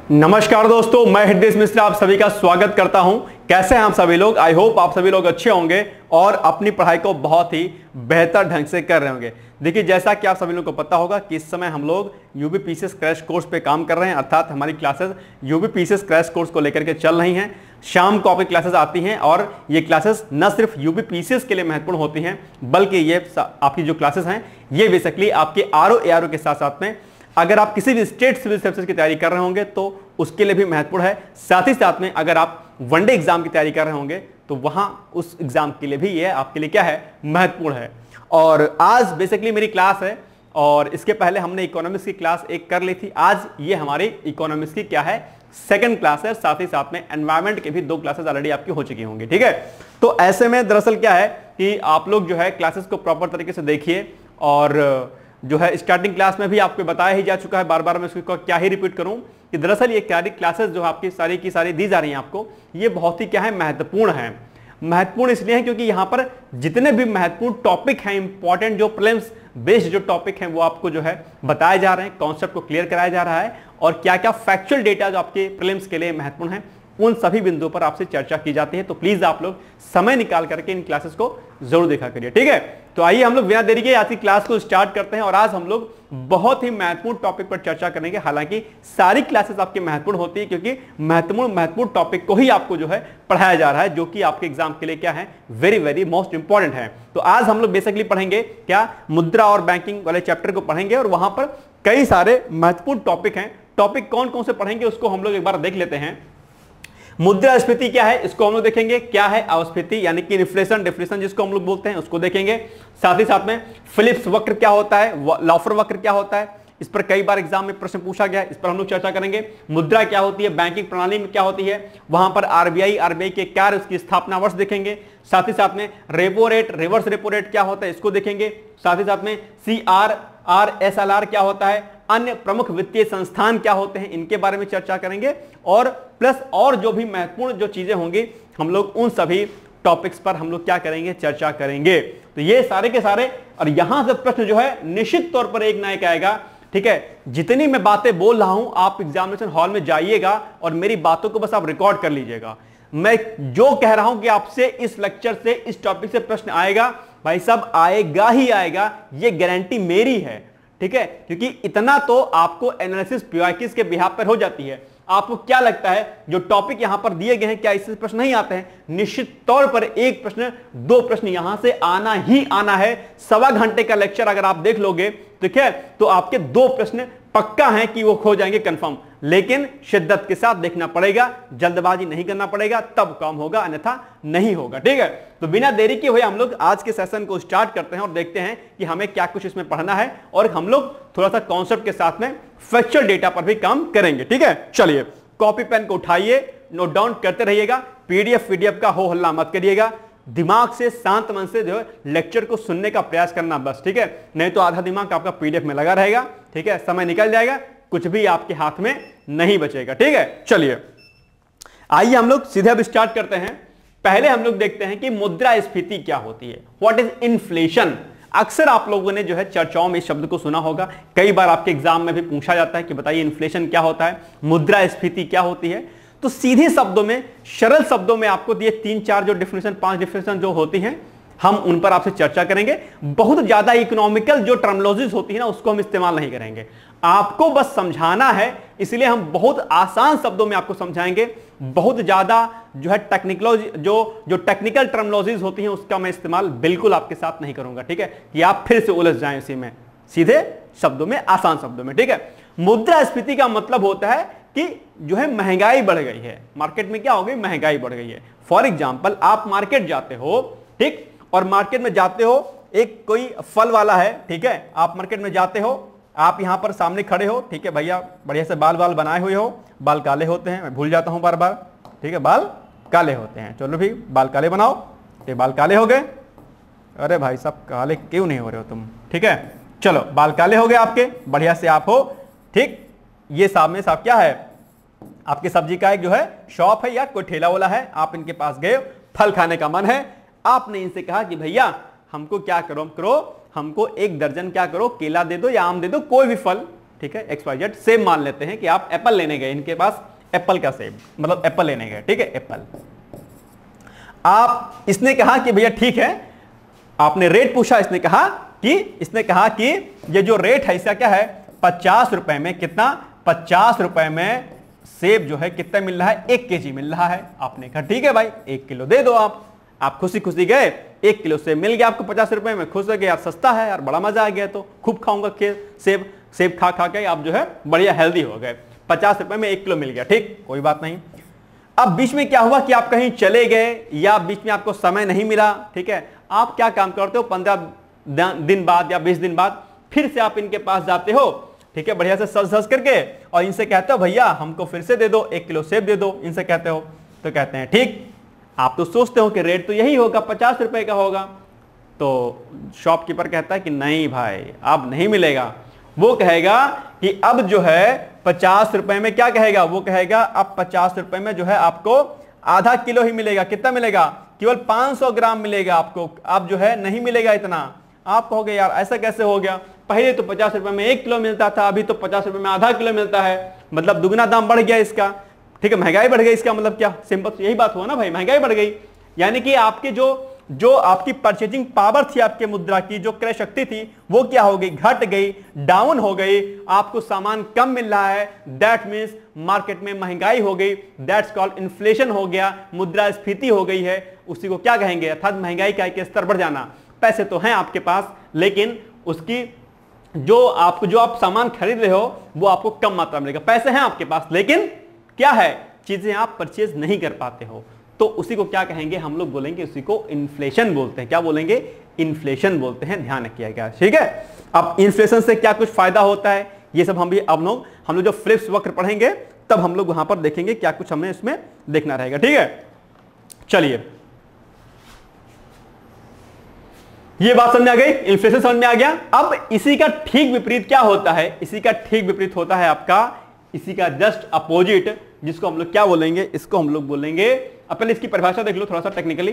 नमस्कार दोस्तों, मैं हृदय मिश्रा आप सभी का स्वागत करता हूं। कैसे हैं आप सभी लोग? आई होप आप सभी लोग अच्छे होंगे और अपनी पढ़ाई को बहुत ही बेहतर ढंग से कर रहे होंगे। देखिए, जैसा कि आप सभी लोगों को पता होगा कि इस समय हम लोग यूबीपीसीएस क्रैश कोर्स पे काम कर रहे हैं, अर्थात हमारी क्लासेस यूबीपीसीएस क्रैश कोर्स को लेकर के चल रही हैं। शाम को आपकी क्लासेस आती हैं और ये क्लासेस न सिर्फ यूबीपीसीएस के लिए महत्वपूर्ण होती हैं, बल्कि ये आपकी जो क्लासेस हैं ये बेसिकली आपके आरओ एआरओ के साथ साथ में अगर आप किसी भी स्टेट सिविल सर्विसेज की तैयारी कर रहे होंगे तो उसके लिए भी महत्वपूर्ण है। साथ ही साथ में अगर आप वनडे एग्जाम की तैयारी कर रहे होंगे तो वहां उस एग्जाम के लिए भी ये आपके लिए क्या है, महत्वपूर्ण है। और आज बेसिकली मेरी क्लास है और इसके पहले हमने इकोनॉमिक्स की क्लास एक कर ली थी। आज ये हमारी इकोनॉमिक्स की क्या है, सेकंड क्लास है। साथ ही साथ में एनवायरमेंट के भी 2 क्लासेस ऑलरेडी आपकी हो चुकी होंगी, ठीक है। तो ऐसे में दरअसल क्या है कि आप लोग जो है क्लासेस को प्रॉपर तरीके से देखिए और जो है स्टार्टिंग क्लास में भी आपको बताया ही जा चुका है, बार बार मैं इसको क्या ही रिपीट करूं कि दरअसल ये क्लासेस जो आपकी सारी की सारी दी जा रही हैं आपको, ये बहुत ही क्या है, महत्वपूर्ण है। महत्वपूर्ण इसलिए है क्योंकि यहां पर जितने भी महत्वपूर्ण टॉपिक हैं, इंपॉर्टेंट जो प्रीलिम्स बेस्ड जो टॉपिक हैं वो आपको जो है बताए जा रहे हैं, कॉन्सेप्ट को क्लियर कराया जा रहा है और क्या क्या फैक्चुअल डेटा जो आपके प्रीलिम्स के लिए महत्वपूर्ण है उन सभी बिंदुओं पर आपसे चर्चा की जाती है। तो प्लीज आप लोग समय निकाल करके इन क्लासेस को जरूर देखा करिए, ठीक है। तो आइए हम लोग बिना देरी के आज की क्लास को स्टार्ट करते हैं और आज हम लोग बहुत ही महत्वपूर्ण टॉपिक पर चर्चा करेंगे। हालांकि सारी क्लासेस आपकी महत्वपूर्ण होती है क्योंकि महत्वपूर्ण टॉपिक को ही आपको जो है पढ़ाया जा रहा है, जो कि आपके एग्जाम के लिए क्या है, वेरी वेरी मोस्ट इंपॉर्टेंट है। तो आज हम लोग बेसिकली पढ़ेंगे क्या, मुद्रा और बैंकिंग वाले चैप्टर को पढ़ेंगे और वहां पर कई सारे महत्वपूर्ण टॉपिक हैं। टॉपिक कौन कौन से पढ़ेंगे उसको हम लोग एक बार देख लेते हैं। मुद्रास्फीति क्या है इसको हम लोग देखेंगे, क्या है अवस्फीति यानी कि इन्फ्लेशन डिफ्लेशन जिसको हम लोग बोलते हैं उसको देखेंगे। साथ ही साथ में फिलिप्स वक्र क्या होता है, लॉफर वक्र क्या होता है, इस पर कई बार एग्जाम में प्रश्न पूछा गया है, इस पर हम लोग चर्चा करेंगे। मुद्रा क्या होती है, बैंकिंग प्रणाली में क्या होती है, वहां पर आरबीआई के कार्य, उसकी स्थापना वर्ष देखेंगे। साथ ही साथ में repo rate, reverse repo rate क्या होता है इसको देखेंगे। साथ ही साथ में CRR क्या होता है, अन्य प्रमुख वित्तीय संस्थान क्या होते हैं, इनके बारे में चर्चा करेंगे और प्लस और जो भी महत्वपूर्ण जो चीजें होंगी हम लोग उन सभी टॉपिक्स पर हम लोग क्या करेंगे, चर्चा करेंगे। तो ये सारे के सारे और यहां से प्रश्न जो है निश्चित तौर पर एक ना एक आएगा, ठीक है। जितनी मैं बातें बोल रहा हूं आप एग्जामिनेशन हॉल में जाइएगा और मेरी बातों को बस आप रिकॉर्ड कर लीजिएगा। मैं जो कह रहा हूं कि आपसे इस लेक्चर से, इस टॉपिक से प्रश्न आएगा, भाई साहब आएगा ही आएगा, ये गारंटी मेरी है, ठीक है। क्योंकि इतना तो आपको एनालिसिस पीवाईक्यूज के बिहाफ पर हो जाती है। आपको क्या लगता है जो टॉपिक यहां पर दिए गए हैं क्या इससे प्रश्न नहीं आते हैं? निश्चित तौर पर एक प्रश्न, 2 प्रश्न यहां से आना ही आना है। 1.25 घंटे का लेक्चर अगर आप देख लोगे, ठीक है, तो आपके 2 प्रश्न पक्का है कि वो खो जाएंगे कंफर्म। लेकिन शिद्दत के साथ देखना पड़ेगा, जल्दबाजी नहीं करना पड़ेगा, तब काम होगा, अन्यथा नहीं होगा, ठीक है। तो बिना देरी के हुए हम लोग आज के सेशन को स्टार्ट करते हैं और देखते हैं कि हमें क्या कुछ इसमें पढ़ना है और हम लोग थोड़ा सा कॉन्सेप्ट के साथ में फैक्चुअल डेटा पर भी काम करेंगे, ठीक है। चलिए कॉपी पेन को उठाइए, नोट डाउन करते रहिएगा, पीडीएफ का हो हल्ला मत करिएगा, दिमाग से शांत मन से जो है लेक्चर को सुनने का प्रयास करना बस, ठीक है। नहीं तो आधा दिमाग आपका पीडीएफ में लगा रहेगा, ठीक है, समय निकल जाएगा, कुछ भी आपके हाथ में नहीं बचेगा, ठीक है। चलिए आइए हम लोग सीधे अब स्टार्ट करते हैं। पहले हम लोग देखते हैं कि मुद्रास्फीति क्या होती है, व्हाट इज इन्फ्लेशन। अक्सर आप लोगों ने जो है चर्चाओं में इस शब्द को सुना होगा, कई बार आपके एग्जाम में भी पूछा जाता है कि बताइए इन्फ्लेशन क्या होता है, मुद्रास्फीति क्या होती है। तो सीधे शब्दों में, सरल शब्दों में आपको दिए 3-4 जो डिफिनेशन, 5 डिफिनेशन जो होती हैं, हम उन पर आपसे चर्चा करेंगे। बहुत ज्यादा इकोनॉमिकल जो टर्मिनोलॉजीज होती है ना उसको हम इस्तेमाल नहीं करेंगे, आपको बस समझाना है, इसलिए हम बहुत आसान शब्दों में आपको समझाएंगे। बहुत ज्यादा जो है जो टेक्निकल टर्मिनोलॉजीज होती हैं उसका मैं इस्तेमाल बिल्कुल आपके साथ नहीं करूंगा, ठीक है, कि आप फिर से उलझ जाएं इसी में। सीधे शब्दों में, आसान शब्दों में, ठीक है। मुद्रास्फीति का मतलब होता है कि जो है महंगाई बढ़ गई है, मार्केट में क्या हो गई, महंगाई बढ़ गई है। फॉर एग्जाम्पल आप मार्केट जाते हो, ठीक, और मार्केट में जाते हो, एक कोई फल वाला है, ठीक है, आप मार्केट में जाते हो, आप यहां पर सामने खड़े हो, ठीक है भैया, बढ़िया से बाल बनाए हुए हो, बाल काले होते हैं, मैं भूल जाता हूं बार बार, ठीक है, बाल काले होते हैं, चलो भी बाल काले बनाओ, ठीक, बाल काले हो गए, अरे भाई साहब काले क्यों नहीं हो रहे हो तुम, ठीक है, चलो बाल काले हो गए आपके, बढ़िया से आप हो, ठीक। ये सामने साहब क्या है, आपके सब्जी का एक जो है शॉप है या कोई ठेला वाला है, आप इनके पास गए, फल खाने का मन है, आपने इनसे कहा कि भैया हमको क्या करो, हमको 1 दर्जन क्या करो, केला दे दो या आम दे दो, कोई भी फल, ठीक है, XYZ सेब मान लेते हैं कि आप एप्पल लेने गए, इनके पास एप्पल का सेब, मतलब एप्पल लेने गए, ठीक है, एप्पल। आप इसने कहा कि भैया ठीक है, आपने रेट पूछा, इसने कहा कि ये जो रेट है इसका क्या है, 50 रुपए में, कितना, 50 रुपए में सेब जो है कितना मिल रहा है, 1 केजी मिल रहा है। आपने कहा ठीक है भाई 1 किलो दे दो। आप खुशी खुशी गए, 1 किलो सेब मिल गया आपको 50 रुपए में, खुश हो गए यार, सस्ता है यार, बड़ा मजा आ गया, तो खूब खाऊंगा सेब खा के आप जो है बढ़िया हेल्दी हो गए, 50 रुपए में 1 किलो मिल गया, ठीक, कोई बात नहीं। अब बीच में क्या हुआ कि आप कहीं चले गए या बीच में आपको समय नहीं मिला, ठीक है, आप क्या काम करते हो, 15 दिन बाद या 20 दिन बाद फिर से आप इनके पास जाते हो, ठीक है, बढ़िया से सज करके, और इनसे कहते हो भैया हमको फिर से दे दो, 1 किलो सेब दे दो, इनसे कहते हो, तो कहते हैं ठीक। आप तो सोचते हो कि रेट तो यही होगा, 50 रुपए का होगा, तो शॉपकीपर कहता है कि नहीं भाई अब नहीं मिलेगा। वो कहेगा कि अब जो है 50 रुपए में, क्या कहेगा, वो कहेगा अब 50 रुपए में जो है आपको आधा किलो ही मिलेगा। कितना मिलेगा, केवल 500 ग्राम मिलेगा आपको, अब जो है नहीं मिलेगा इतना। आप कहोगे यार ऐसा कैसे हो गया, पहले तो 50 रुपए में 1 किलो मिलता था, अभी तो 50 रुपए में आधा किलो मिलता है, मतलब दुगना दाम बढ़ गया इसका, ठीक है, महंगाई बढ़ गई, इसका मतलब क्या, सिंपल यही बात हुआ ना भाई, महंगाई बढ़ गई। यानी कि आपकी जो आपकी परचेजिंग पावर थी, आपके मुद्रा की जो क्रय शक्ति थी, वो क्या हो गई, घट गई, डाउन हो गई, आपको सामान कम मिल रहा है, दैट मीन्स मार्केट में महंगाई हो गई, दैट्स कॉल्ड इन्फ्लेशन हो गया, मुद्रास्फीति हो गई है, उसी को क्या कहेंगे, अर्थात महंगाई का एक स्तर बढ़ जाना। पैसे तो हैं आपके पास, लेकिन उसकी जो आप सामान खरीद रहे हो वो आपको कम मात्रा में मिलेगा। पैसे हैं आपके पास, लेकिन क्या है, चीजें आप परचेज नहीं कर पाते हो, तो उसी को क्या कहेंगे, हम लोग बोलेंगे उसी को इन्फ्लेशन बोलते हैं। क्या बोलेंगे, इन्फ्लेशन बोलते हैं, ध्यान रखिएगा, ठीक है। अब इन्फ्लेशन से क्या कुछ फायदा होता है, ये सब हम लोग जो फिलिप्स वक्र पढ़ेंगे तब हम लोग वहां पर देखेंगे क्या कुछ हमें इसमें देखना रहेगा, ठीक है। चलिए, ये बात समझ में आ गई, इन्फ्लेशन समझ में आ गया। अब इसी का ठीक विपरीत क्या होता है, इसी का ठीक विपरीत होता है आपका, इसी का जस्ट अपोजिट, जिसको हम लोग क्या बोलेंगे, इसको हम लोग बोलेंगे, अब पहले इसकी परिभाषा देख लो थोड़ा सा टेक्निकली।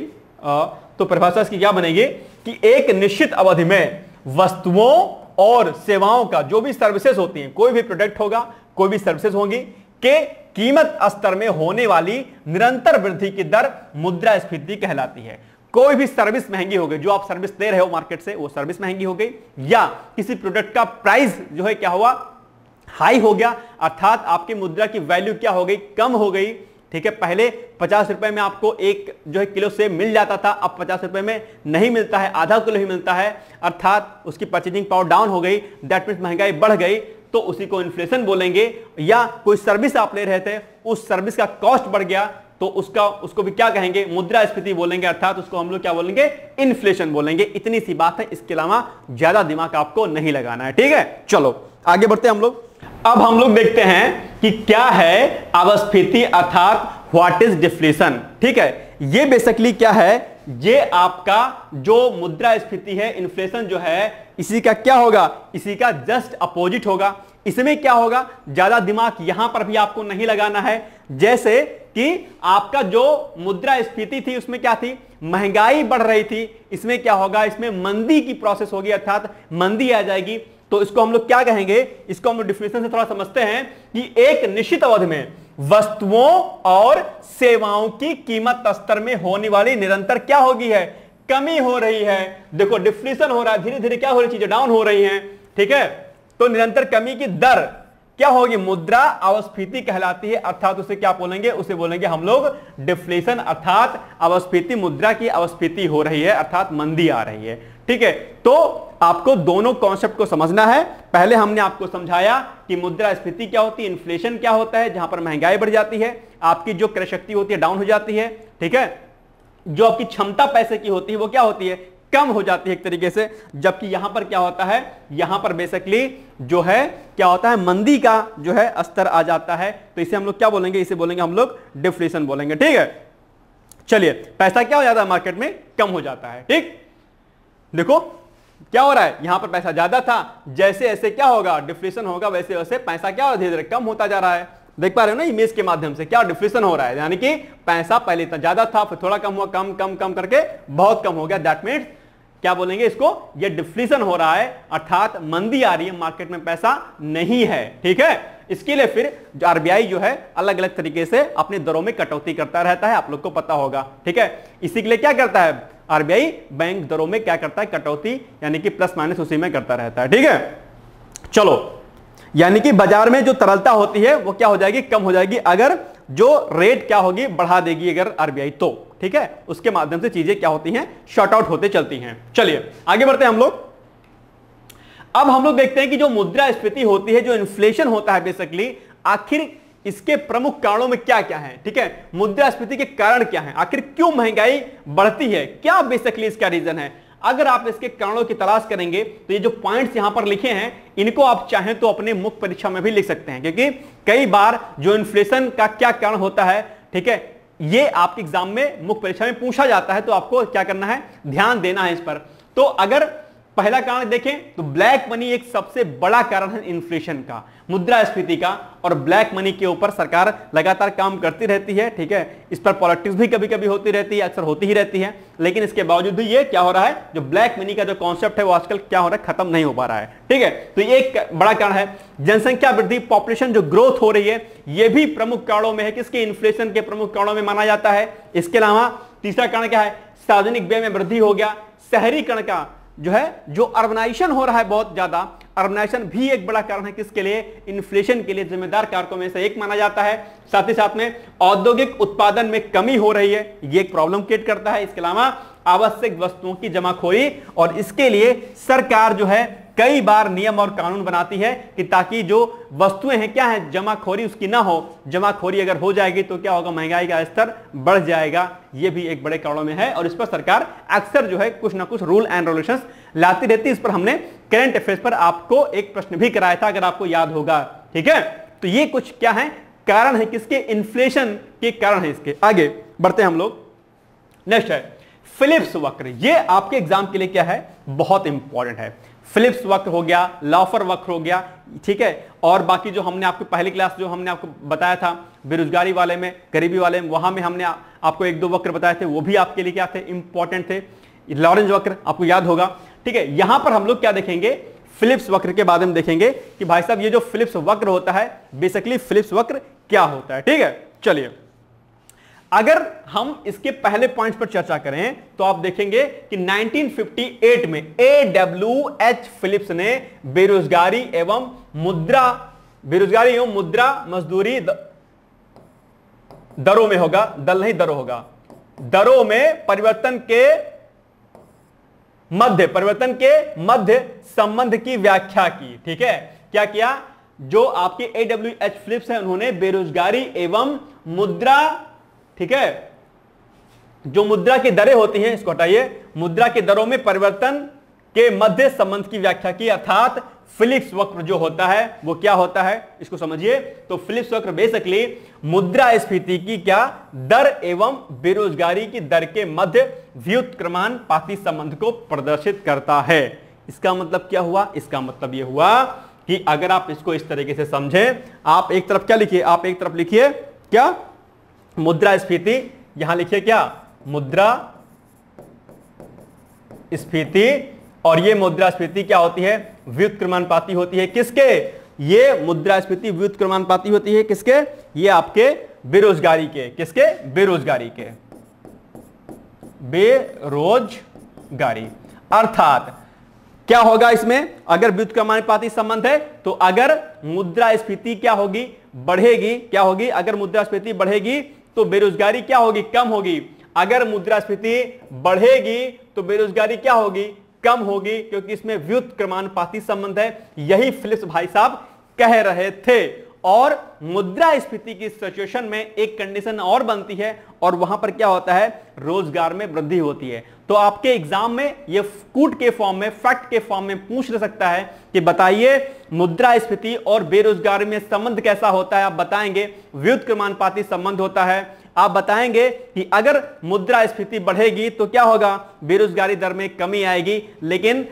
तो परिभाषा इसकी क्या बनेगी कि एक निश्चित अवधि में वस्तुओं और सेवाओं का, जो भी सर्विसेज होती हैं, कोई भी प्रोडक्ट होगा, कोई भी सर्विसेज होंगी, के कीमत स्तर में होने वाली निरंतर वृद्धि की दर मुद्रास्फीति कहलाती है। कोई भी सर्विस महंगी हो गई, जो आप सर्विस दे रहे हो मार्केट से, वो सर्विस महंगी हो गई, या किसी प्रोडक्ट का प्राइस जो है क्या हुआ, हाई हो गया, अर्थात आपकी मुद्रा की वैल्यू क्या हो गई, कम हो गई, ठीक है। पहले 50 रुपए में आपको एक जो है किलो सेब मिल जाता था, अब 50 रुपए में नहीं मिलता है, आधा किलो ही मिलता है, अर्थात उसकी परचेजिंग पावर डाउन हो गई, दैट मींस महंगाई बढ़ गई, तो उसी को इन्फ्लेशन बोलेंगे। या कोई सर्विस आप ले रहे थे, उस सर्विस का कॉस्ट बढ़ गया, तो उसको भी क्या कहेंगे, मुद्रास्फीति बोलेंगे, अर्थात उसको हम लोग क्या बोलेंगे, इन्फ्लेशन बोलेंगे। इतनी सी बात है, इसके अलावा ज्यादा दिमाग आपको नहीं लगाना है, ठीक है। चलो आगे बढ़ते हैं हम लोग। अब हम लोग देखते हैं कि क्या है अपस्फीति, अर्थात व्हाट इज डिफ्लेशन, ठीक है। ये बेसिकली क्या है, ये आपका जो मुद्रास्फीति है, इन्फ्लेशन जो है, इसी का क्या होगा, इसी का जस्ट अपोजिट होगा। इसमें क्या होगा, ज्यादा दिमाग यहां पर भी आपको नहीं लगाना है। जैसे कि आपका जो मुद्रास्फीति थी उसमें क्या थी, महंगाई बढ़ रही थी, इसमें क्या होगा, इसमें मंदी की प्रोसेस होगी, अर्थात मंदी आ जाएगी। तो इसको हम लोग क्या कहेंगे, इसको हम लोग डिफिनेशन से थोड़ा समझते हैं कि एक निश्चित अवधि में वस्तुओं और सेवाओं की कीमत स्तर में होने वाली निरंतर क्या होगी है, कमी हो रही है। देखो डिफ्लेशन हो रहा है, धीरे धीरे क्या हो रही, चीजें डाउन हो रही हैं, ठीक है। तो निरंतर कमी की दर क्या होगी, मुद्रा अपस्फीति कहलाती है, अर्थात उसे क्या बोलेंगे, उसे बोलेंगे हम लोग डिफ्लेशन, अर्थात अपस्फीति, मुद्रा की अपस्फीति हो रही है, अर्थात मंदी आ रही है, ठीक है। तो आपको दोनों कॉन्सेप्ट को समझना है। पहले हमने आपको समझाया कि मुद्रास्फीति क्या होती है, इन्फ्लेशन क्या होता है, जहां पर महंगाई बढ़ जाती है, आपकी जो क्रय शक्ति होती है डाउन हो जाती है, ठीक है। जो आपकी क्षमता पैसे की होती है वो क्या होती है, कम हो जाती है एक तरीके से। जबकि यहां पर क्या होता है, यहां पर बेसिकली जो है क्या होता है, मंदी का जो है स्तर आ जाता है। तो इसे हम लोग क्या बोलेंगे, इसे बोलेंगे हम लोग डिफ्लेशन बोलेंगे, ठीक है। चलिए, पैसा क्या हो जाता है मार्केट में, कम हो जाता है, ठीक। देखो क्या हो रहा है, यहां पर पैसा ज्यादा था, जैसे ऐसे क्या होगा, डिफ्लेशन होगा, वैसे वैसे पैसा क्या हो, धीरे धीरे कम होता जा रहा है। देख पा रहे हो ना इमेज के माध्यम से, क्या डिफ्लेशन हो रहा है, यानी कि पैसा पहले इतना ज्यादा था, फिर थोड़ा कम हुआ, कम कम कम करके बहुत कम हो गया। दैट मीन्स क्या बोलेंगे इसको, ये डिफ्लेशन हो रहा है, अर्थात मंदी आ रही है, मार्केट में पैसा नहीं है। ठीक है, इसके लिए फिर आरबीआई जो है अलग अलग तरीके से अपनी दरों में कटौती करता रहता है, आप लोग को पता होगा। ठीक है, इसी के लिए क्या करता है आरबीआई, बैंक दरों में क्या करता है, कटौती, यानी कि प्लस माइनस उसी में करता रहता है। ठीक है, चलो, यानी कि बाजार में जो तरलता होती है वो क्या हो जाएगी, कम हो जाएगी, अगर जो रेट क्या होगी, बढ़ा देगी अगर आरबीआई तो। ठीक है, उसके माध्यम से चीजें क्या होती हैं, शॉर्ट आउट होते चलती हैं। चलिए आगे बढ़ते हैं हम लोग। अब हम लोग देखते हैं कि जो मुद्रास्फीति होती है, जो इन्फ्लेशन होता है बेसिकली, आखिर इसके प्रमुख कारणों में क्या क्या है। ठीक है, मुद्रास्फीति के कारण क्या है, आखिर क्यों महंगाई बढ़ती है, क्या बेसिकली इसका रीजन है। अगर आप इसके कारणों की तलाश करेंगे तो ये जो पॉइंट्स यहां पर लिखे हैं, इनको आप चाहें तो अपने मुख्य परीक्षा में भी लिख सकते हैं, क्योंकि कई बार जो इन्फ्लेशन का क्या कारण होता है, ठीक है, ये आपके एग्जाम में मुख्य परीक्षा में पूछा जाता है, तो आपको क्या करना है, ध्यान देना है इस पर। तो अगर पहला कारण देखें तो ब्लैक मनी एक सबसे बड़ा कारण है इन्फ्लेशन का, मुद्रास्फीति का, और ब्लैक मनी के ऊपर सरकार लगातार काम करती रहती है। ठीक है, इस पर पॉलिटिक्स भी कभी कभी होती रहती है, अक्सर होती ही रहती है, लेकिन इसके बावजूद भी ये क्या हो रहा है, जो ब्लैक मनी का जो कॉन्सेप्ट है वो आजकल क्या हो रहा है, खत्म नहीं हो पा रहा है। ठीक है, तो ये एक बड़ा कारण है। जनसंख्या वृद्धि, पॉपुलेशन जो ग्रोथ हो रही है, ये भी प्रमुख कारणों में है, किसके, इन्फ्लेशन के प्रमुख कारणों में माना जाता है। इसके अलावा तीसरा कारण क्या है, सार्वजनिक व्यय में वृद्धि हो गया, शहरीकरण का जो है, जो अर्बनाइजेशन हो रहा है बहुत ज्यादा, अर्बनाइजेशन भी एक बड़ा कारण है, किसके लिए, इन्फ्लेशन के लिए जिम्मेदार कारकों में से एक माना जाता है। साथ ही साथ में औद्योगिक उत्पादन में कमी हो रही है, ये एक प्रॉब्लम क्रिएट करता है। इसके अलावा आवश्यक वस्तुओं की जमाखोरी, और इसके लिए सरकार जो है कई बार नियम और कानून बनाती है कि ताकि जो वस्तुएं हैं क्या है, जमाखोरी उसकी ना हो, जमाखोरी अगर हो जाएगी तो क्या होगा, महंगाई का स्तर बढ़ जाएगा। ये भी एक बड़े कारणों में है, और इस पर सरकार अक्सर जो है कुछ ना कुछ रूल एंड रेगुलेशंस लाती रहती है। इस पर हमने करंट अफेयर्स पर आपको एक प्रश्न भी कराया था, अगर आपको याद होगा। ठीक है, तो ये कुछ क्या है, कारण है, किसके, इन्फ्लेशन के कारण है। इसके आगे बढ़ते हैं हम लोग। नेक्स्ट है फिलिप्स वक्र, ये आपके एग्जाम के लिए क्या है, बहुत इंपॉर्टेंट है। फिलिप्स वक्र हो गया, लॉफर वक्र हो गया, ठीक है, और बाकी जो हमने आपको पहली क्लास जो हमने आपको बताया था बेरोजगारी वाले में, गरीबी वाले में, वहां में हमने आपको एक दो वक्र बताए थे, वो भी आपके लिए क्या थे, इंपॉर्टेंट थे। लॉरेंज वक्र आपको याद होगा। ठीक है, यहां पर हम लोग क्या देखेंगे, फिलिप्स वक्र के बाद में देखेंगे कि भाई साहब ये जो फिलिप्स वक्र होता है, बेसिकली फिलिप्स वक्र क्या होता है। ठीक है, चलिए अगर हम इसके पहले पॉइंट पर चर्चा करें तो आप देखेंगे कि 1958 में AWH फिलिप्स ने बेरोजगारी एवं मुद्रा मजदूरी दरों में होगा, दल नहीं दरों होगा, दरों में परिवर्तन के मध्य संबंध की व्याख्या की। ठीक है, क्या किया, जो आपके AWH फिलिप्स है, उन्होंने बेरोजगारी एवं मुद्रा, ठीक है, जो मुद्रा की दरें होती हैं, इसको हटाइए, मुद्रा की दरों में परिवर्तन के मध्य संबंध की व्याख्या की, अर्थात फिलिप्स वक्र जो होता है वो क्या होता है, इसको समझिए। तो फिलिप्स वक्र बेसिकली मुद्रास्फीति की क्या दर एवं बेरोजगारी की दर के मध्य व्युत्क्रमानुपाती संबंध को प्रदर्शित करता है। इसका मतलब क्या हुआ, इसका मतलब यह हुआ कि अगर आप इसको इस तरीके से समझें, आप एक तरफ क्या लिखिए, आप एक तरफ लिखिए क्या, मुद्रास्फीति, यहां लिखिए क्या, मुद्रास्फीति, और ये मुद्रास्फीति क्या होती है, व्युत्क्रमानुपाती होती है। किसके, ये मुद्रास्फीति व्युत्क्रमानुपाती होती है किसके, ये आपके बेरोजगारी के, किसके, बेरोजगारी के, बेरोजगारी। अर्थात क्या होगा इसमें, अगर व्युत्क्रमानुपाती संबंध है तो अगर मुद्रास्फीति क्या होगी, बढ़ेगी, क्या होगी, अगर मुद्रास्फीति बढ़ेगी तो बेरोजगारी क्या होगी, कम होगी, अगर मुद्रास्फीति बढ़ेगी तो बेरोजगारी क्या होगी, कम होगी, क्योंकि इसमें व्युत्क्रमानुपाती संबंध है। यही फिलिप्स भाई साहब कह रहे थे। और मुद्रास्फीति की सिचुएशन में एक कंडीशन और बनती है, और वहां पर क्या होता है, रोजगार में वृद्धि होती है। तो आपके एग्जाम में ये कूट के फॉर्म में, फैक्ट के फॉर्म में पूछ सकता है कि बताइए मुद्रास्फीति और बेरोजगारी में संबंध कैसा होता है। आप बताएंगे व्युत्क्रमानुपाती संबंध होता है। आप बताएंगे कि अगर मुद्रास्फीति बढ़ेगी तो क्या होगा, बेरोजगारी दर में कमी आएगी। लेकिन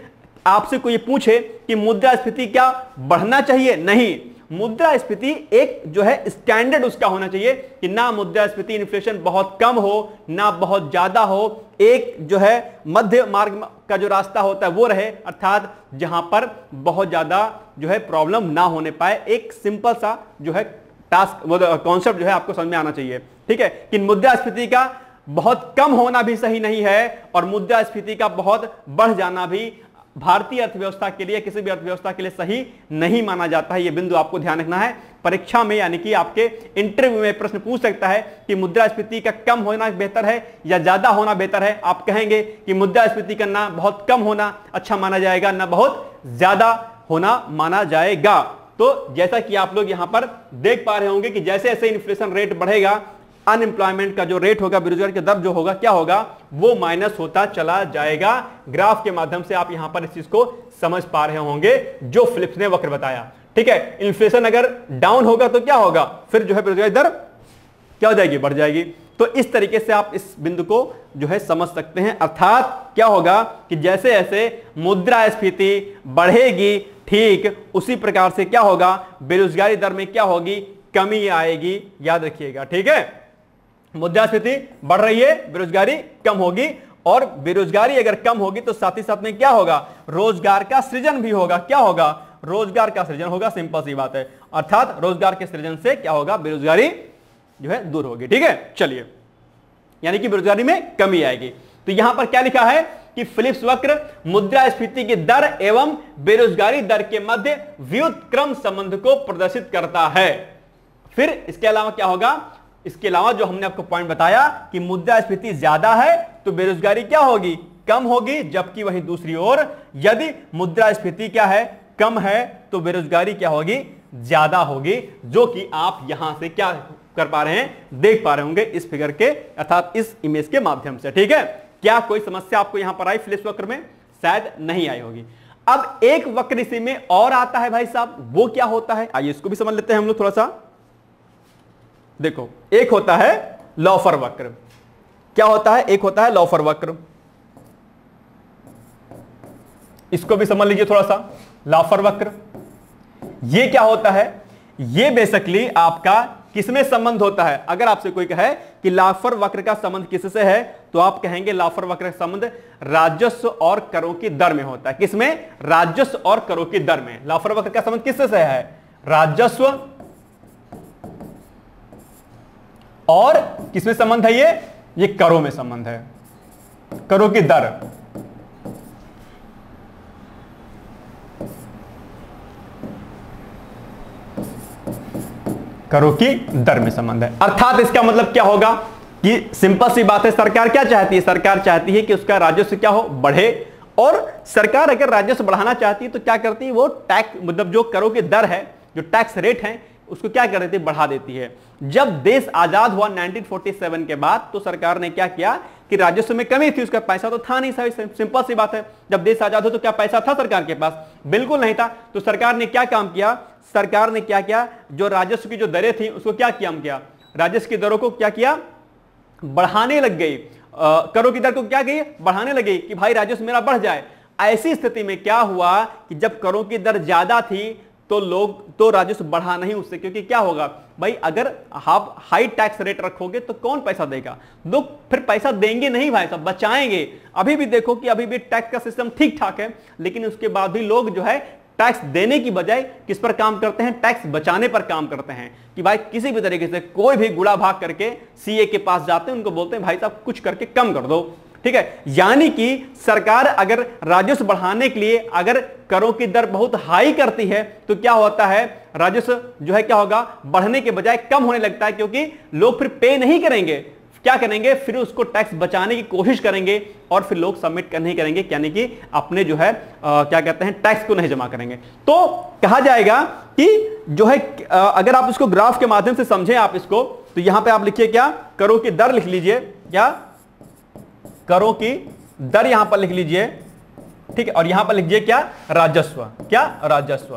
आपसे कोई पूछे कि मुद्रास्फीति क्या बढ़ना चाहिए, नहीं, मुद्रास्फीति एक जो है स्टैंडर्ड उसका होना चाहिए कि ना मुद्रास्फीति इन्फ्लेशन बहुत कम हो ना बहुत ज्यादा हो, एक जो है मध्य मार्ग का जो रास्ता होता है वो रहे, अर्थात जहां पर बहुत ज्यादा जो है प्रॉब्लम ना होने पाए। एक सिंपल सा जो है टास्क कॉन्सेप्ट जो है आपको समझ में आना चाहिए, ठीक है, कि मुद्रास्फीति का बहुत कम होना भी सही नहीं है और मुद्रास्फीति का बहुत बढ़ जाना भी भारतीय अर्थव्यवस्था के लिए, किसी भी अर्थव्यवस्था के लिए सही नहीं माना जाता है। यह बिंदु आपको ध्यान रखना है। परीक्षा में यानी कि आपके इंटरव्यू में प्रश्न पूछ सकता है कि मुद्रास्फीति का कम होना बेहतर है या ज्यादा होना बेहतर है। आप कहेंगे कि मुद्रास्फीति का ना बहुत कम होना अच्छा माना जाएगा ना बहुत ज्यादा होना माना जाएगा। तो जैसा कि आप लोग यहां पर देख पा रहे होंगे कि जैसे जैसे इन्फ्लेशन रेट बढ़ेगा, अनएम्प्लॉयमेंट का जो रेट होगा, बेरोजगारी का दर जो होगा क्या होगा, वो माइनस होता चला जाएगा। ग्राफ के माध्यम से आप यहां पर इस चीज को समझ पा रहे होंगे जो फिलिप्स ने वक्र बताया, ठीक है। इन्फ्लेशन अगर डाउन होगा तो क्या होगा, फिर जो है बेरोजगारी दर क्या हो जाएगी, बढ़ जाएगी। तो इस तरीके से आप इस बिंदु को जो है समझ सकते हैं। अर्थात क्या होगा कि जैसे जैसे मुद्रास्फीति बढ़ेगी, ठीक उसी प्रकार से क्या होगा, बेरोजगारी दर में क्या होगी, कमी आएगी। याद रखिएगा, ठीक है। मुद्रास्फीति बढ़ रही है, बेरोजगारी कम होगी, और बेरोजगारी अगर कम होगी तो साथ ही साथ में क्या होगा, रोजगार का सृजन भी होगा। क्या होगा, रोजगार का सृजन होगा। सिंपल सी बात है। अर्थात रोजगार के सृजन से क्या होगा, बेरोजगारी जो है दूर होगी, ठीक है। चलिए, यानी कि बेरोजगारी में कमी आएगी। तो यहां पर क्या लिखा है कि फिलिप्स वक्र मुद्रास्फीति की दर एवं बेरोजगारी दर के मध्य व्युत्क्रम संबंध को प्रदर्शित करता है। फिर इसके अलावा क्या होगा, इसके अलावा जो हमने आपको पॉइंट बताया कि मुद्रास्फीति ज्यादा है तो बेरोजगारी क्या होगी, कम होगी, जबकि वहीं दूसरी ओर यदि मुद्रास्फीति क्या है, कम है, तो बेरोजगारी क्या होगी, ज्यादा होगी। जो कि आप यहां से क्या कर पा रहे हैं, देख पा रहे होंगे इस फिगर के, अर्थात इस इमेज के माध्यम से, ठीक है। क्या कोई समस्या आपको यहां पर आई फिलिप्स वक्र में, शायद नहीं आई होगी। अब एक वक्र इसी में और आता है भाई साहब, वो क्या होता है, आइए इसको भी समझ लेते हैं हम लोग थोड़ा सा। देखो, एक होता है लॉफर वक्र। क्या होता है, एक होता है लॉफर वक्र, इसको भी समझ लीजिए थोड़ा सा। लॉफर वक्र ये क्या होता है, ये बेसिकली आपका किसमें संबंध होता है। अगर आपसे कोई कहे कि लॉफर वक्र का संबंध किससे है, तो आप कहेंगे लॉफर वक्र का संबंध राजस्व और करों की दर में होता है। किसमें, राजस्व और करों की दर में। लॉफर वक्र का संबंध किससे है, राजस्व और किसमें संबंध है, ये करों में संबंध है, करों की दर। करों की दर में संबंध है। अर्थात इसका मतलब क्या होगा कि सिंपल सी बात है, सरकार क्या चाहती है, सरकार चाहती है कि उसका राजस्व क्या हो, बढ़े। और सरकार अगर राजस्व बढ़ाना चाहती है तो क्या करती है, वो टैक्स मतलब जो करों की दर है, जो टैक्स रेट है, उसको क्या कर देती है, बढ़ा देती है। जब देश आजाद हुआ 1947 के बाद, तो सरकार ने क्या किया कि राजस्व में कमी थी, उसका पैसा तो था नहीं। सिंपल सी बात है, जब देश आजाद हो तो क्या पैसा था सरकार के पास, बिल्कुल नहीं था। तो सरकार ने क्या काम किया, सरकार ने क्या किया, जो राजस्व की जो दरें थी उसको क्या किया, राजस्व की दरों को क्या किया, बढ़ाने लग गई। करों की दर को क्या की, बढ़ाने लगी कि भाई राजस्व मेरा बढ़ जाए। ऐसी स्थिति में क्या हुआ कि जब करों की दर ज्यादा थी तो लोग तो राजस्व बढ़ा नहीं उससे, क्योंकि क्या होगा भाई, अगर आप हाई टैक्स रेट रखोगे तो कौन पैसा देगा, लोग फिर पैसा देंगे नहीं भाई साहब, बचाएंगे। अभी भी देखो कि अभी भी टैक्स का सिस्टम ठीक ठाक है, लेकिन उसके बाद भी लोग जो है टैक्स देने की बजाय किस पर काम करते हैं, टैक्स बचाने पर काम करते हैं। कि भाई किसी भी तरीके से कोई भी गुड़ा भाग करके सीए के पास जाते हैं, उनको बोलते हैं भाई साहब कुछ करके कम कर दो, ठीक है। यानी कि सरकार अगर राजस्व बढ़ाने के लिए अगर करों की दर बहुत हाई करती है तो क्या होता है, राजस्व जो है क्या होगा, बढ़ने के बजाय कम होने लगता है, क्योंकि लोग फिर पे नहीं करेंगे। क्या करेंगे, फिर उसको टैक्स बचाने की कोशिश करेंगे और फिर लोग सबमिट नहीं करेंगे, यानी कि अपने जो है क्या कहते हैं, टैक्स को नहीं जमा करेंगे। तो कहा जाएगा कि जो है अगर आप इसको ग्राफ के माध्यम से समझें आप इसको, तो यहां पे आप लिखिए क्या, करों की दर लिख लीजिए, क्या, करों की दर यहां पर लिख लीजिए, ठीक है। और यहां पर लिखिए क्या, राजस्व, क्या, राजस्व,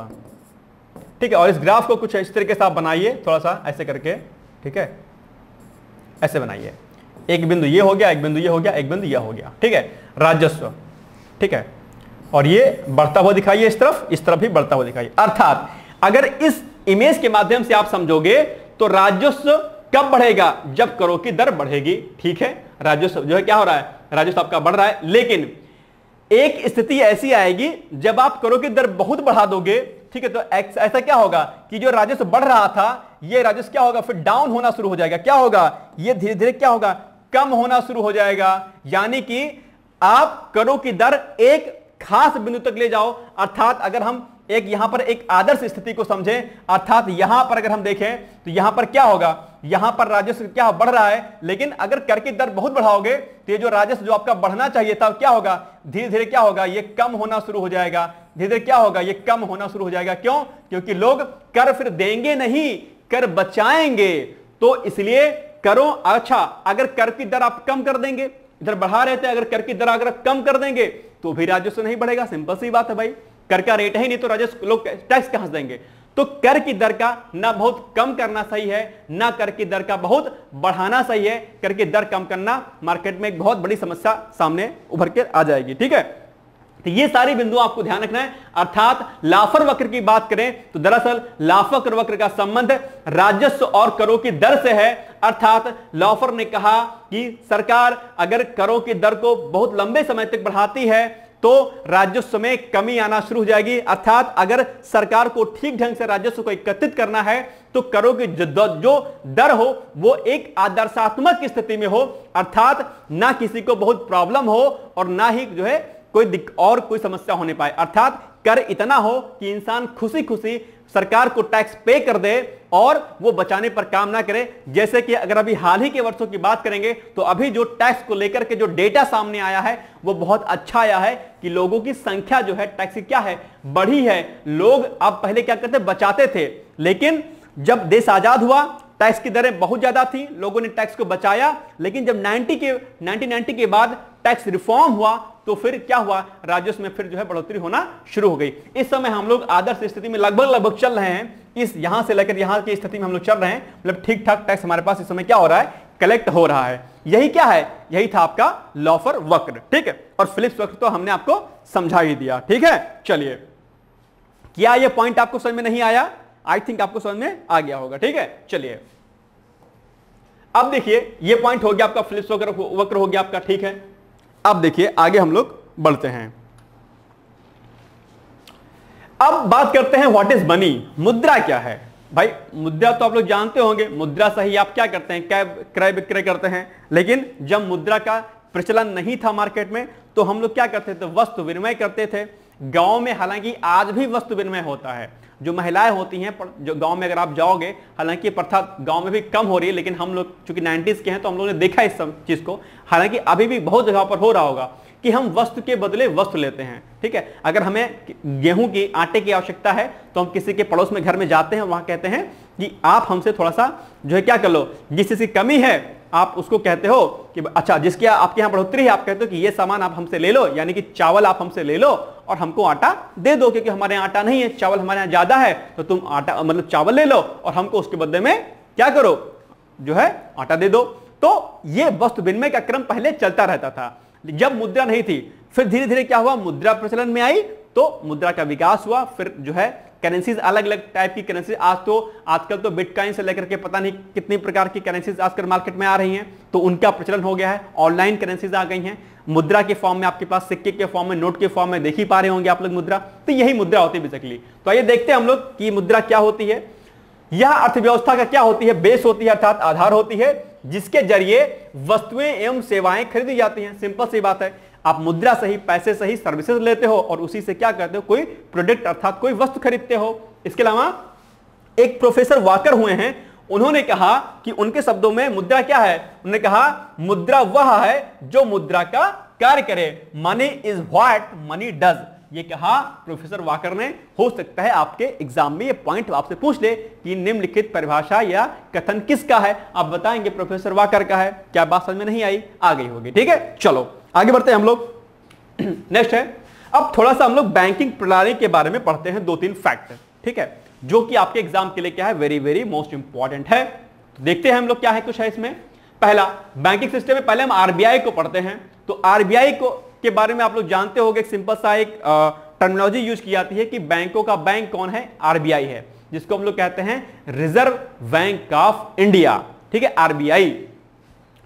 ठीक है। और इस ग्राफ को कुछ इस तरीके से आप बनाइए, थोड़ा सा ऐसे करके, ठीक है, ऐसे बनाइए। एक बिंदु ये हो गया, एक बिंदु ये हो गया, एक बिंदु ये हो गया, ठीक है, राजस्व, ठीक है। और ये बढ़ता हुआ दिखाइए इस तरफ भी बढ़ता हुआ दिखाइए। अर्थात अगर इस इमेज के माध्यम से आप समझोगे तो राजस्व कब बढ़ेगा, जब करों की दर बढ़ेगी। ठीक है, राजस्व जो है क्या हो रहा है, राजस्व आपका बढ़ रहा है, लेकिन एक स्थिति ऐसी आएगी जब आप करों की दर बहुत बढ़ा दोगे, ठीक है, तो ऐसा क्या होगा कि जो राजस्व बढ़ रहा था ये राजस्व क्या होगा, फिर डाउन होना शुरू हो जाएगा। क्या होगा, ये धीरे धीरे क्या होगा, कम होना शुरू हो जाएगा। यानी कि आप करों की दर एक खास बिंदु तक ले जाओ, अर्थात अगर हम एक यहां पर एक आदर्श स्थिति को समझें, अर्थात यहां पर अगर हम देखें तो यहां पर क्या होगा, यहां पर राजस्व क्या बढ़ रहा है, लेकिन अगर कर की दर बहुत बढ़ाओगे तो ये जो राजस्व जो आपका बढ़ना चाहिए था क्या होगा, धीरे धीरे क्या होगा, ये कम होना शुरू हो जाएगा। धीरे धीरे क्या होगा, ये कम होना शुरू हो जाएगा। क्यों, क्योंकि लोग कर फिर देंगे नहीं, कर बचाएंगे। तो इसलिए करो, अच्छा अगर कर की दर आप कम कर देंगे, इधर बढ़ा रहे थे, अगर कर की दर अगर कम कर देंगे तो भी राजस्व नहीं बढ़ेगा। सिंपल सी बात है भाई, कर का रेट है ही नहीं तो राजस्व लोग टैक्स कहां से देंगे। तो कर की दर का ना बहुत कम करना सही है, ना कर की दर का बहुत बढ़ाना सही है। कर की दर कम करना मार्केट में एक बहुत बड़ी समस्या सामने उभर के आ जाएगी। ठीक है, तो ये सारी बिंदु आपको ध्यान रखना है। अर्थात लाफर वक्र की बात करें तो दरअसल लाफर वक्र का संबंध राजस्व और करों की दर से है। अर्थात लाफर ने कहा कि सरकार अगर करों की दर को बहुत लंबे समय तक बढ़ाती है तो राजस्व में कमी आना शुरू हो जाएगी। अर्थात अगर सरकार को ठीक ढंग से राजस्व को एकत्रित करना है तो करों की जो दर हो वो एक आदर्शात्मक स्थिति में हो, अर्थात ना किसी को बहुत प्रॉब्लम हो और ना ही जो है कोई समस्या होने पाए। अर्थात कर इतना हो कि इंसान खुशी खुशी सरकार को टैक्स पे कर दे और वो बचाने पर काम ना करे। जैसे कि अगर अभी हाल ही के वर्षों की बात करेंगे तो अभी जो टैक्स को लेकर के जो डेटा सामने आया है वो बहुत अच्छा आया है कि लोगों की संख्या जो है टैक्स की क्या है, बढ़ी है। लोग अब पहले क्या करते, बचाते थे, लेकिन जब देश आजाद हुआ टैक्स की दरें बहुत ज्यादा थी, लोगों ने टैक्स को बचाया। लेकिन जब 1990 के बाद टैक्स रिफॉर्म हुआ तो फिर क्या हुआ, राजस्व में फिर जो है बढ़ोतरी होना शुरू हो गई। इस समय हम लोग आदर्श स्थिति में लगभग चल रहे हैं। इस यहां से लेकर यहां की स्थिति में हम लोग चल रहे हैं, मतलब ठीक ठाक टैक्स हमारे पास इस समय क्या हो रहा है, कलेक्ट हो रहा है। यही क्या है, यही था आपका लॉफर वक्र। ठीक है, और फिलिप्स वक्र तो हमने आपको समझा ही दिया। ठीक है, चलिए, क्या यह पॉइंट आपको समझ में नहीं आया? आई थिंक आपको समझ में आ गया होगा। ठीक है, चलिए अब देखिए, ये पॉइंट हो गया आपका, फिलिप्स वक्र हो गया आपका। ठीक है, अब देखिए आगे हम लोग बढ़ते हैं। अब बात करते हैं व्हाट इज मनी, मुद्रा क्या है। भाई मुद्रा तो आप लोग जानते होंगे, मुद्रा से ही आप क्या करते हैं, क्रय विक्रय करते हैं। लेकिन जब मुद्रा का प्रचलन नहीं था मार्केट में तो हम लोग क्या करते थे, वस्तु विनिमय करते थे। गांव में हालांकि आज भी वस्तु विनिमय होता है, जो महिलाएं होती हैं, जो गांव में अगर आप जाओगे, हालांकि प्रथा गांव में भी कम हो रही है, लेकिन हम लोग चूंकि 90s के हैं तो हम लोगों ने देखा इस सब चीज को। हालांकि अभी भी बहुत जगह पर हो रहा होगा कि हम वस्तु के बदले वस्तु लेते हैं। ठीक है, अगर हमें गेहूं की आटे की आवश्यकता है तो हम किसी के पड़ोस में घर में जाते हैं, वहां कहते हैं कि आप हमसे थोड़ा सा जो है क्या कर लो, जिस चीज की कमी है आप उसको कहते हो कि अच्छा जिसकी आपके यहां बढ़ोतरी है, आप कहते हो कि ये सामान आप हमसे ले लो, यानी कि चावल आप हमसे ले लो और हमको आटा दे दो, क्योंकि हमारे यहाँ आटा नहीं है, चावल हमारे यहाँ ज्यादा है, तो तुम आटा मतलब चावल ले लो और हमको उसके बदले में क्या करो, जो है आटा दे दो। तो ये वस्तु विनिमय का क्रम पहले चलता रहता था जब मुद्रा नहीं थी। फिर धीरे धीरे क्या हुआ, मुद्रा प्रचलन में आई तो मुद्रा का विकास हुआ। फिर जो है करेंसीज, अलग अलग टाइप की करेंसी, आजकल तो बिटकॉइन से लेकर के पता नहीं कितनी प्रकार की करेंसीज आजकल मार्केट में आ रही हैं, तो उनका प्रचलन हो गया है। ऑनलाइन करेंसीज आ गई हैं, मुद्रा के फॉर्म में, आपके पास सिक्के के फॉर्म में, नोट के फॉर्म में देख ही पा रहे होंगे आप लोग मुद्रा। तो यही मुद्रा होती है बेसिकली। तो आइए देखते हैं हम लोग कि मुद्रा क्या होती है। यह अर्थव्यवस्था का क्या होती है, बेस होती है, अर्थात आधार होती है, जिसके जरिए वस्तुएं एवं सेवाएं खरीदी जाती हैं। सिंपल सी बात है, आप मुद्रा से ही, पैसे से ही सर्विसेज लेते हो और उसी से क्या करते हो, कोई प्रोडक्ट अर्थात कोई वस्तु खरीदते हो। इसके अलावा एक प्रोफेसर वाकर हुए हैं, उन्होंने कहा कि उनके शब्दों में मुद्रा क्या है, उन्होंने कहा मुद्रा वह है जो मुद्रा का कार्य करे। Money is what money does. ये कहा प्रोफेसर वाकर ने। हो सकता है आपके एग्जाम में ये पॉइंट आपसे पूछ ले कि निम्नलिखित परिभाषा या कथन किसका है, आप बताएंगे प्रोफेसर वाकर का है। क्या बात समझ में नहीं आई, आ गई होगी। ठीक है, चलो आगे बढ़ते हैं हम लोग। नेक्स्ट है, अब थोड़ा सा हम लोग बैंकिंग प्रणाली के बारे में पढ़ते हैं, 2-3 फैक्ट। ठीक है, जो कि आपके एग्जाम के लिए क्या है, वेरी वेरी मोस्ट इंपॉर्टेंट है। तो देखते हैं हम लोग क्या है कुछ है इसमें। पहला, बैंकिंग सिस्टम में पहले हम आरबीआई को पढ़ते हैं। तो आरबीआई को के बारे में आप लोग जानते होंगे, एक सिंपल सा एक टर्मिनोलॉजी यूज की जाती है कि बैंकों का बैंक कौन है, आरबीआई है। जिसको हम लोग कहते हैं रिजर्व बैंक ऑफ इंडिया, ठीक है, आरबीआई,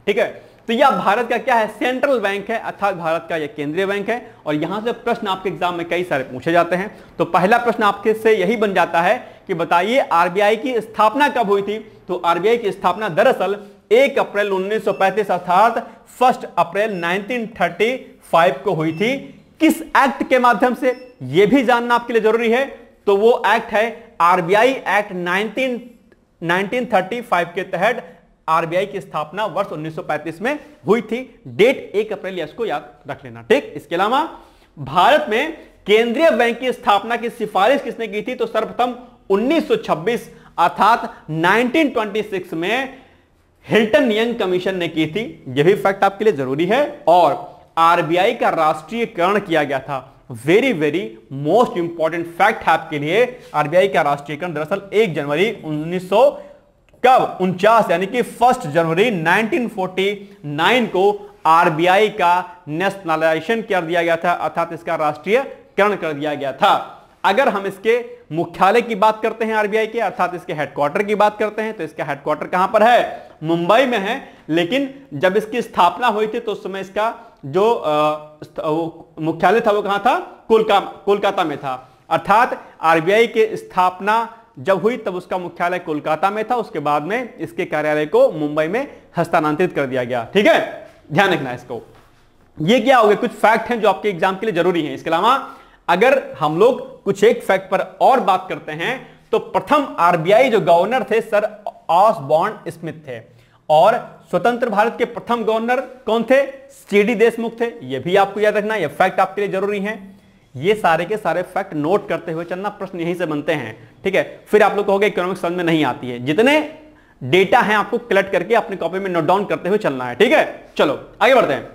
ठीक है। तो यह भारत का क्या है, सेंट्रल बैंक है, अर्थात भारत का यह केंद्रीय बैंक है। और यहां से प्रश्न आपके एग्जाम में कई सारे पूछे जाते हैं। तो पहला प्रश्न आपके से यही बन जाता है कि बताइए आरबीआई की स्थापना कब हुई थी। तो आरबीआई की स्थापना दरअसल 1 अप्रैल 1935 अर्थात 1 अप्रैल 1935 को हुई थी। किस एक्ट के माध्यम से, यह भी जानना आपके लिए जरूरी है। तो वो एक्ट है आरबीआई एक्ट 1935 के तहत आरबीआई की स्थापना वर्ष 1935 में हुई थी। डेट 1 अप्रैल, इसको याद रख लेना, ठीक। इसके अलावा भारत में केंद्रीय बैंक की स्थापना की सिफारिश किसने की थी। तो सर्वप्रथम 1926 अर्थात 1926 में हिल्टन यंग कमीशन ने की थी। यह भी फैक्ट आपके लिए जरूरी है। और आरबीआई का राष्ट्रीयकरण किया गया था। Very very most important fact है आपके लिए। आरबीआई का राष्ट्रीयकरण दरअसल 1 जनवरी 1949 यानी कि 1 जनवरी 1949 को आरबीआई का नेशनलाइजेशन कर दिया गया था, अर्थात इसका राष्ट्रीयकरण कर दिया गया था। अगर हम इसके मुख्यालय की बात करते हैं आरबीआई के, अर्थात इसके हेडक्वार्टर की बात करते हैं, तो इसका हेडक्वार्टर कहां पर है, मुंबई में है। लेकिन जब इसकी स्थापना हुई थी तो उस समय इसका जो मुख्यालय था वो कहां था, कोलकाता में था। अर्थात आरबीआई के स्थापना जब हुई तब उसका मुख्यालय कोलकाता में था। उसके बाद में इसके कार्यालय को मुंबई में हस्तांतरित कर दिया गया, ठीक है, ध्यान रखना इसको। ये क्या हो गए, कुछ फैक्ट हैं जो आपके एग्जाम के लिए जरूरी हैं। इसके अलावा अगर हम लोग कुछ एक फैक्ट पर और बात करते हैं तो प्रथम आरबीआई जो गवर्नर थे सर ऑसबॉर्न स्मिथ थे। और स्वतंत्र भारत के प्रथम गवर्नर कौन थे, सीडी देशमुख थे। यह भी आपको याद रखना, यह फैक्ट आपके लिए जरूरी है। ये सारे के सारे फैक्ट नोट करते हुए चलना, प्रश्न यहीं से बनते हैं, ठीक है। फिर आप लोग कहोगे इकोनॉमिक्स समझ में नहीं आती है। जितने डेटा हैं आपको कलेक्ट करके अपनी कॉपी में नोट डाउन करते हुए चलना है, ठीक है। चलो आगे बढ़ते हैं।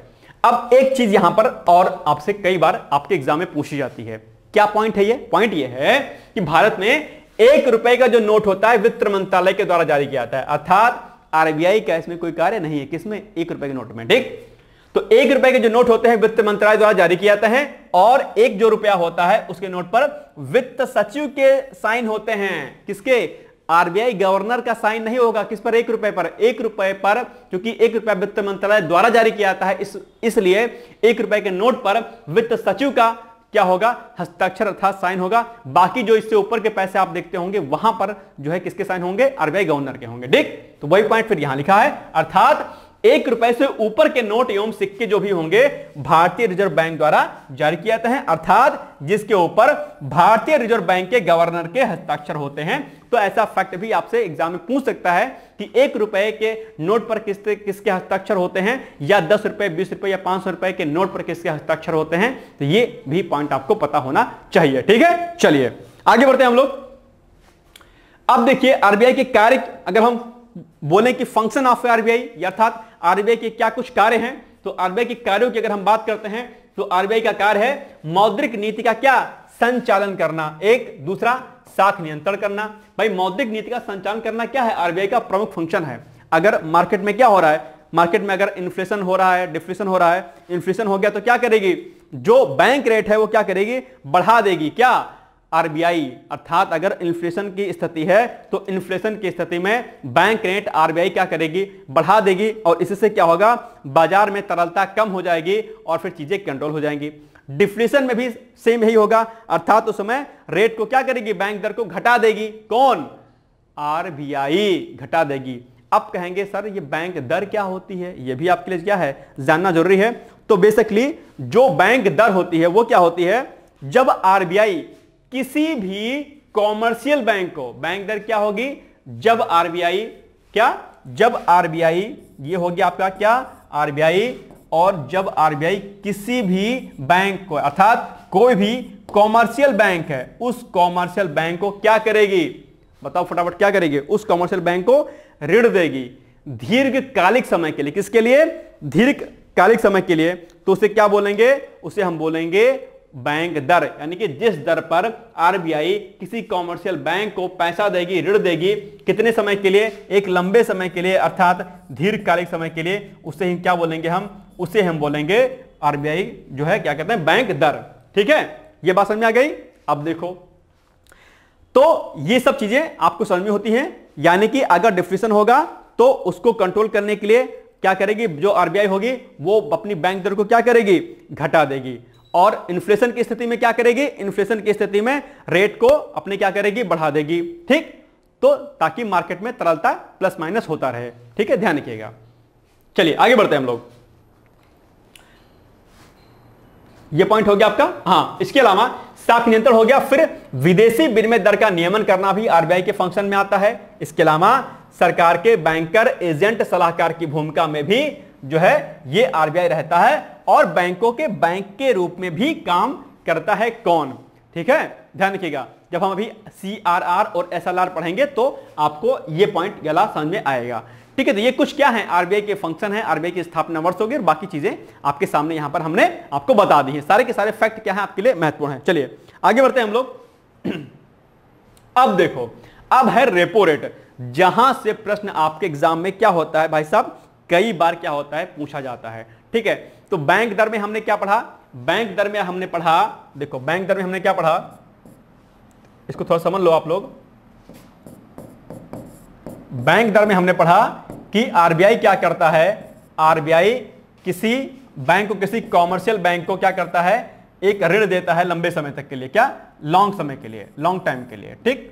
अब एक चीज यहां पर और आपसे कई बार आपके एग्जाम में पूछी जाती है, क्या पॉइंट है ये, पॉइंट ये है कि भारत में 1 रुपए का जो नोट होता है वित्त मंत्रालय के द्वारा जारी किया जाता है, अर्थात आरबीआई का इसमें कोई कार्य नहीं है, किसमें, 1 रुपए के नोट में, ठीक। तो 1 रुपए के जो नोट होते हैं वित्त मंत्रालय द्वारा जारी किया जाता है। और 1 जो रुपया होता है उसके नोट पर वित्त सचिव के साइन होते हैं, किसके, आरबीआई गवर्नर का साइन नहीं होगा। किस पर, 1 रुपए पर। 1 रुपए पर क्योंकि 1 रुपया वित्त मंत्रालय द्वारा जारी किया जाता है, इसलिए 1 रुपए के नोट पर वित्त सचिव का क्या होगा, हस्ताक्षर अर्थात साइन होगा। बाकी जो इससे ऊपर के पैसे आप देखते होंगे वहां पर जो है किसके साइन होंगे, आरबीआई गवर्नर के होंगे, ठीक। तो वही पॉइंट फिर यहां लिखा है, अर्थात 1 रुपए से ऊपर के नोट एवं सिक्के जो भी होंगे भारतीय रिजर्व बैंक द्वारा जारी किए जाते हैं, अर्थात जिसके ऊपर भारतीय रिजर्व बैंक के गवर्नर के हस्ताक्षर होते हैं। तो ऐसा फैक्ट भी आपसे एग्जाम में पूछ सकता है कि 1 रुपए के नोट पर किसके हस्ताक्षर होते हैं, या 10 रुपए, 20 रुपए या 500 रुपए के नोट पर किसके हस्ताक्षर होते हैं। तो ये भी पॉइंट आपको पता होना चाहिए, ठीक है। चलिए आगे बढ़ते हैं हम लोग। अब देखिए आरबीआई के कार्य, अगर हम बोले कि फंक्शन ऑफ आरबीआई, अर्थात आरबीआई के क्या कुछ कार्य हैं, तो आरबीआई के कार्यों की अगर हम बात करते हैं तो आरबीआई का कार्य है मौद्रिक नीति का क्या, संचालन करना। एक दूसरा साख नियंत्रण करना। भाई मौद्रिक नीति का संचालन करना क्या है, आरबीआई का प्रमुख फंक्शन है। अगर मार्केट में क्या हो रहा है, मार्केट में अगर इन्फ्लेशन हो रहा है, डिफ्लेशन हो रहा है, इन्फ्लेशन हो गया तो क्या करेगी, जो बैंक रेट है वो क्या करेगी, बढ़ा देगी, क्या, आरबीआई। अर्थात अगर इन्फ्लेशन की स्थिति है तो इन्फ्लेशन की स्थिति में बैंक रेट आरबीआई क्या करेगी, बढ़ा देगी। और इससे क्या होगा, बाजार में तरलता कम हो जाएगी और फिर चीजें कंट्रोल हो जाएंगी। डिफ्लेशन में भी सेम यही होगा, अर्थात उस समय रेट को क्या करेगी, बैंक दर को घटा देगी। कौन, आरबीआई घटा देगी। अब कहेंगे सर ये बैंक दर क्या होती है, ये भी आपके लिए क्या है, जानना जरूरी है। तो बेसिकली जो बैंक दर होती है वो क्या होती है, जब आरबीआई किसी भी कॉमर्शियल बैंक को, बैंक दर क्या होगी, जब आरबीआई क्या, जब आरबीआई, ये हो गया आपका क्या, आरबीआई, और जब आरबीआई किसी भी बैंक को, अर्थात कोई भी कॉमर्शियल बैंक है, उस कॉमर्शियल बैंक को क्या करेगी, बताओ फटाफट क्या करेगी, उस कॉमर्शियल बैंक को ऋण देगी दीर्घकालिक समय के लिए। किसके लिए, दीर्घकालिक समय के लिए। तो उसे क्या बोलेंगे, उसे हम बोलेंगे बैंक दर। यानी कि जिस दर पर आरबीआई किसी कॉमर्शियल बैंक को पैसा देगी, ऋण देगी, कितने समय के लिए, एक लंबे समय के लिए, अर्थात दीर्घकालिक समय के लिए, उसे ही क्या बोलेंगे हम, उसे हम बोलेंगे आरबीआई जो है क्या कहते हैं, बैंक दर। ठीक है, यह बात समझ में आ गई। अब देखो तो ये सब चीजें आपको समझ में होती हैं, यानी कि अगर डिफ्लेशन होगा तो उसको कंट्रोल करने के लिए क्या करेगी, जो आरबीआई होगी वो अपनी बैंक दर को क्या करेगी, घटा देगी। और इन्फ्लेशन की स्थिति में क्या करेगी, इन्फ्लेशन की स्थिति में रेट को अपने क्या करेगी, बढ़ा देगी। ठीक, तो ताकि मार्केट में तरलता प्लस माइनस होता रहे। ठीक है, ध्यान रखिएगा। चलिए आगे बढ़ते हैं हम लोग। ये पॉइंट हो गया आपका। हाँ, इसके अलावा साख नियंत्रण हो गया। फिर विदेशी विनिमय दर का नियमन करना भी आरबीआई के फंक्शन में आता है। इसके अलावा सरकार के बैंकर एजेंट सलाहकार की भूमिका में भी जो है ये आरबीआई रहता है, और बैंकों के बैंक के रूप में भी काम करता है कौन। ठीक है, ध्यान रखिएगा। जब हम अभी सीआरआर और एसएलआर पढ़ेंगे तो आपको ये पॉइंट गला समझ में आएगा। ठीक है, तो ये कुछ क्या है, आरबीआई के फंक्शन है, आरबीआई की स्थापना वर्ष होगी, और बाकी चीजें आपके सामने यहां पर हमने आपको बता दी हैं। सारे के सारे फैक्ट क्या है आपके लिए महत्वपूर्ण है। चलिए आगे बढ़ते हैं हम लोग। अब देखो, अब है रेपो रेट, जहां से प्रश्न आपके एग्जाम में क्या होता है भाई साहब, कई बार क्या होता है, पूछा जाता है। ठीक है, तो बैंक दर में हमने क्या पढ़ा, बैंक दर में हमने पढ़ा, देखो बैंक दर में हमने क्या पढ़ा, इसको थोड़ा समझ लो आप लोग। बैंक दर में हमने पढ़ा कि आरबीआई क्या करता है, आरबीआई किसी बैंक को, किसी कॉमर्शियल बैंक को क्या करता है, एक ऋण देता है लंबे समय तक के लिए, क्या, लॉन्ग समय के लिए, लॉन्ग टाइम के लिए। ठीक,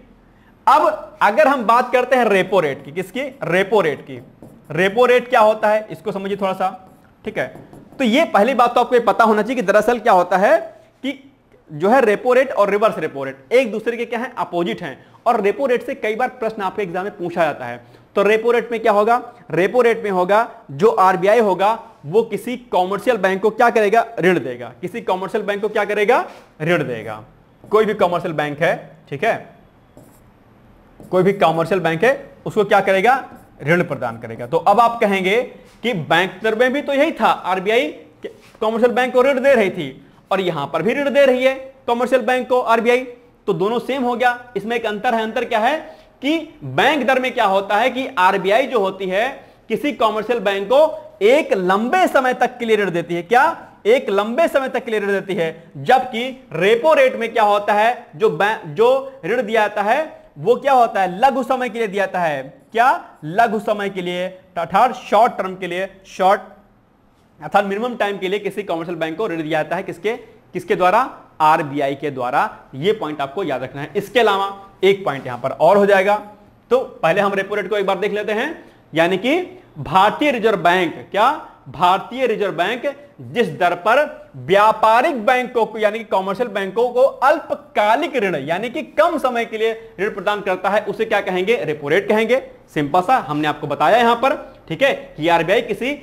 अब अगर हम बात करते हैं रेपो रेट की, किसकी, रेपो रेट की, रेपो रेट क्या होता है इसको समझिए थोड़ा सा। ठीक है, तो ये पहली बात तो आपको पता होना चाहिए कि दरअसल क्या होता है कि जो है रेपो रेट और रिवर्स रेपो रेट एक दूसरे के क्या है, अपोजिट हैं, और रेपो रेट से कई बार प्रश्न आपके एग्जाम में पूछा जाता है। तो रेपो रेट में क्या होगा, रेपो रेट में होगा जो आरबीआई होगा वो किसी कॉमर्शियल बैंक को क्या करेगा, ऋण देगा, किसी कॉमर्शियल बैंक को क्या करेगा, ऋण देगा। कोई भी कॉमर्शियल बैंक है, ठीक है, कोई भी कॉमर्शियल बैंक है उसको क्या करेगा, ऋण प्रदान करेगा। तो अब आप कहेंगे कि बैंक दर में भी तो यही था, आरबीआई कॉमर्शियल बैंक को ऋण दे रही थी और यहां पर भी ऋण दे रही है कॉमर्शियल बैंक को आरबीआई, तो दोनों सेम हो गया। इसमें एक अंतर है, अंतर क्या है कि बैंक दर में क्या होता है कि आरबीआई जो होती है किसी कॉमर्शियल बैंक को एक लंबे समय तक के लिए ऋण देती है, क्या, एक लंबे समय तक के लिए ऋण देती है, जबकि रेपो रेट में क्या होता है, जो ऋण दिया जाता है वो क्या होता है, लघु समय के लिए दिया जाता है, क्या, लघु समय के लिए, अर्थात शॉर्ट टर्म के लिए, शॉर्ट अर्थात मिनिमम टाइम के लिए किसी कॉमर्शियल बैंक को ऋण दिया जाता है, किसके, किसके द्वारा, आरबीआई के द्वारा। ये पॉइंट आपको याद रखना है। इसके अलावा एक पॉइंट यहां पर और हो जाएगा, तो पहले हम रेपो रेट को एक बार देख लेते हैं, यानी कि भारतीय रिजर्व बैंक, क्या, भारतीय रिजर्व बैंक जिस दर पर व्यापारिक बैंकों को यानी कि कॉमर्शियल बैंकों को अल्पकालिक ऋण यानी कि कम समय के लिए ऋण प्रदान करता है, उसे क्या कहेंगे, रेपो रेट कहेंगे। सिंपल सा हमने आपको बताया यहां पर। ठीक है, कि आरबीआई किसी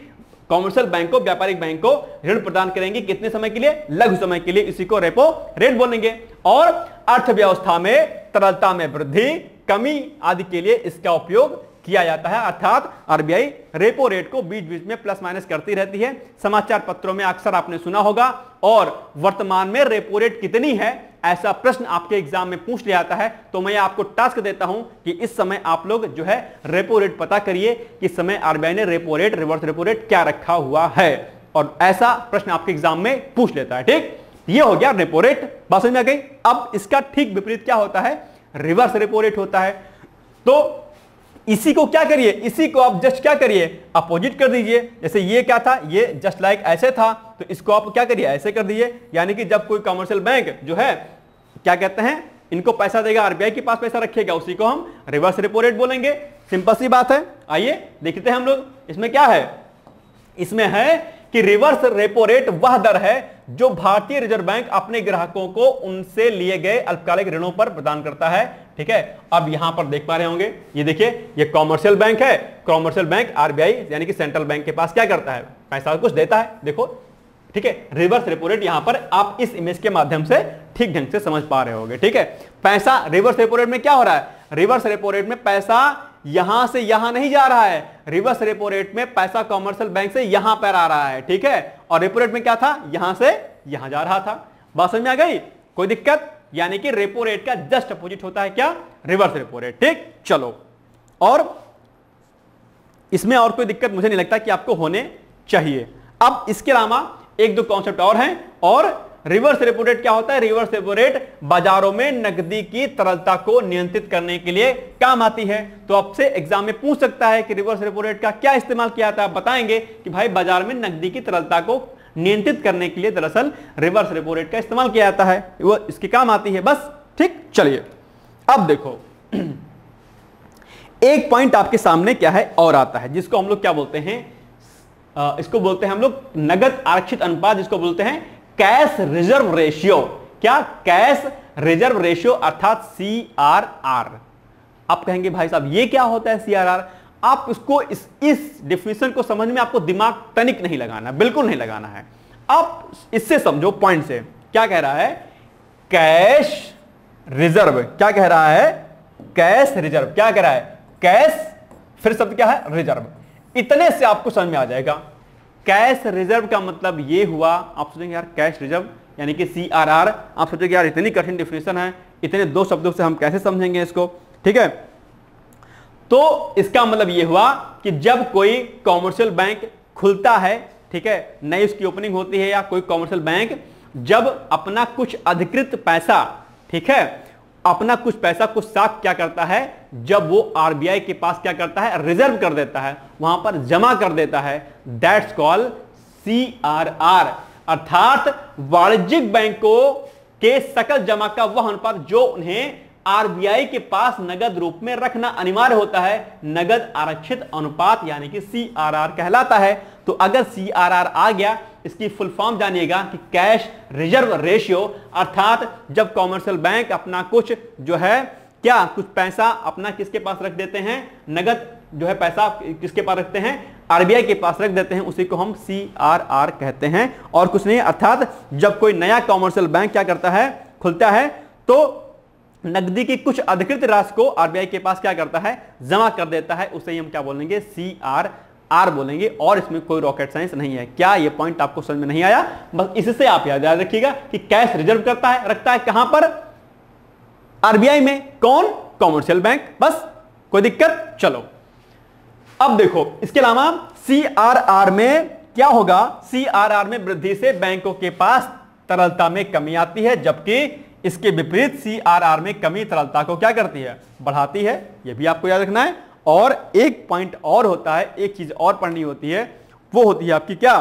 कॉमर्शियल बैंक को, व्यापारिक बैंक को ऋण प्रदान करेंगे, कितने समय के लिए, लघु समय के लिए, इसी को रेपो रेट बोलेंगे। और अर्थव्यवस्था में तरलता में वृद्धि, कमी आदि के लिए इसका उपयोग किया जाता है, अर्थात आरबीआई रेपो रेट को बीच बीच में प्लस माइनस करती रहती है। समाचार पत्रों में अक्सर आपने सुना होगा, और वर्तमान में रेपो रेट कितनी है ऐसा प्रश्न आपके एग्जाम में पूछ लिया जाता है। तो मैं आपको टास्क देता हूं कि इस समय आप लोग जो है रेपो रेट पता करिए कि इस समय आरबीआई ने repo rate, reverse repo rate क्या रखा हुआ है, और ऐसा प्रश्न आपके एग्जाम में पूछ लेता है। ठीक, ये हो गया रेपो रेट, बात समझ में आ गई। अब इसका ठीक विपरीत क्या होता है, रिवर्स रेपो रेट होता है। तो इसी को क्या करिए, इसी को आप जस्ट क्या करिए, अपोजिट कर दीजिए। जैसे ये क्या था, ये जस्ट लाइक ऐसे था, तो इसको आप क्या करिए, ऐसे कर दीजिए। यानी कि जब कोई कमर्शियल बैंक जो है क्या कहते हैं, इनको पैसा देगा, आरबीआई के पास पैसा रखेगा, उसी को हम रिवर्स रेपो रेट बोलेंगे। सिंपल सी बात है। आइए देखते हैं हम लोग इसमें क्या है। इसमें है कि रिवर्स रेपो रेट वह दर है जो भारतीय रिजर्व बैंक अपने ग्राहकों को उनसे लिए गए अल्पकालिक ऋणों पर प्रदान करता है। ठीक है, अब यहां पर देख पा रहे होंगे, ये देखिए, ये कॉमर्शियल बैंक है, कॉमर्शियल बैंक आरबीआई यानी कि सेंट्रल बैंक के पास क्या करता है, पैसा कुछ देता है, देखो। ठीक है, रिवर्स रेपो रेट यहां पर आप इस इमेज के माध्यम से ठीक ढंग से समझ पा रहे होंगे। ठीक है, पैसा रिवर्स रेपो रेट में क्या हो रहा है, रिवर्स रेपो रेट में पैसा यहां से यहां नहीं जा रहा है, रिवर्स रेपो रेट में पैसा कॉमर्शियल बैंक से यहां पर आ रहा है। ठीक है, और रेपो रेट में क्या था, यहां से यहां जा रहा था। बात समझ में आ गई, कोई दिक्कत, यानी कि रेपो रेट का जस्ट अपोजिट होता है क्या, रिवर्स रेपो रेट। ठीक, चलो, और इसमें और कोई दिक्कत मुझे नहीं लगता कि आपको होने चाहिए। अब इसके अलावा एक दो कॉन्सेप्ट और हैं, और रिवर्स रेपो रेट क्या होता है? रिवर्स रेपो रेट बाजारों में नकदी की तरलता को नियंत्रित करने के लिए काम आती है। तो आपसे एग्जाम में पूछ सकता है कि रिवर्स रेपो रेट का क्या इस्तेमाल किया जाता है। बताएंगे कि भाई बाजार में नकदी की तरलता को नियंत्रित करने के लिए दरअसल रिवर्स रेपो रेट का इस्तेमाल किया जाता है, वो इसके काम आती है बस। ठीक, चलिए अब देखो एक पॉइंट आपके सामने क्या है और आता है, जिसको हम लोग क्या बोलते हैं, इसको बोलते हैं हम लोग नगद आरक्षित अनुपात, जिसको बोलते हैं कैश रिजर्व रेशियो। क्या? कैश रिजर्व रेशियो अर्थात CRR। आप कहेंगे भाई साहब ये क्या होता है CRR? आप इसको इस डिफिनेशन को समझ में आपको दिमाग तनिक नहीं लगाना, बिल्कुल नहीं लगाना है। आप इससे समझो पॉइंट से, क्या कह रहा है? Cash reserve. क्या कह रहा है? Cash reserve. क्या कह रहा है? कैश, फिर शब्द क्या है? रिजर्व। इतने से आपको समझ में आ जाएगा। कैश रिजर्व का मतलब ये हुआ, आप सोचेंगे यार कैश रिजर्व यानी कि CRR, आप सोचेंगे यार इतनी कठिन डिफिनेशन है, इतने दो शब्दों से हम कैसे समझेंगे इसको? ठीक है, तो इसका मतलब ये हुआ कि जब कोई कॉमर्शियल बैंक खुलता है, ठीक है, नई उसकी ओपनिंग होती है, या कोई कॉमर्शियल बैंक जब अपना कुछ अधिकृत पैसा, ठीक है, अपना कुछ पैसा कुछ साख क्या करता है, जब वो RBI के पास क्या करता है? रिजर्व कर देता है, वहां पर जमा कर देता है, दैट्स कॉल्ड CRR। अर्थात वाणिज्यिक बैंकों के सकल जमा का वह अनुपात जो उन्हें RBI के पास नगद रूप में रखना अनिवार्य होता है, नगद आरक्षित अनुपात यानी कि CRR कहलाता है। तो अगर CRR आ गया, इसकी फुल फॉर्म जानिएगा कि कैश रिजर्व रेशियो, अर्थात जब कॉमर्शियल बैंक अपना कुछ जो है क्या कुछ पैसा अपना किसके पास रख देते हैं, नगद जो है पैसा किसके पास रखते हैं? RBI के पास रख देते हैं, उसी को हम CRR कहते हैं और कुछ नहीं। अर्थात जब कोई नया कॉमर्शियल बैंक क्या करता है, खुलता है, तो नकदी की कुछ अधिकृत राशि को RBI के पास क्या करता है? जमा कर देता है, उसे हम क्या बोलेंगे? CRR बोलेंगे। और इसमें कोई रॉकेट साइंस नहीं है। क्या ये पॉइंट आपको समझ में नहीं आया? बस इससे आप याद रखिएगा कि कैश रिजर्व करता है, रखता है कहां पर? RBI में। कौन? Commercial bank. बस, कोई दिक्कत? चलो अब देखो, इसके अलावा CRR में क्या होगा? CRR में वृद्धि से बैंकों के पास तरलता में कमी आती है, जबकि इसके विपरीत CRR में कमी तरलता को क्या करती है? बढ़ाती है। यह भी आपको याद रखना है। और एक पॉइंट और होता है, एक चीज और पढ़नी होती है, वो होती है आपकी क्या?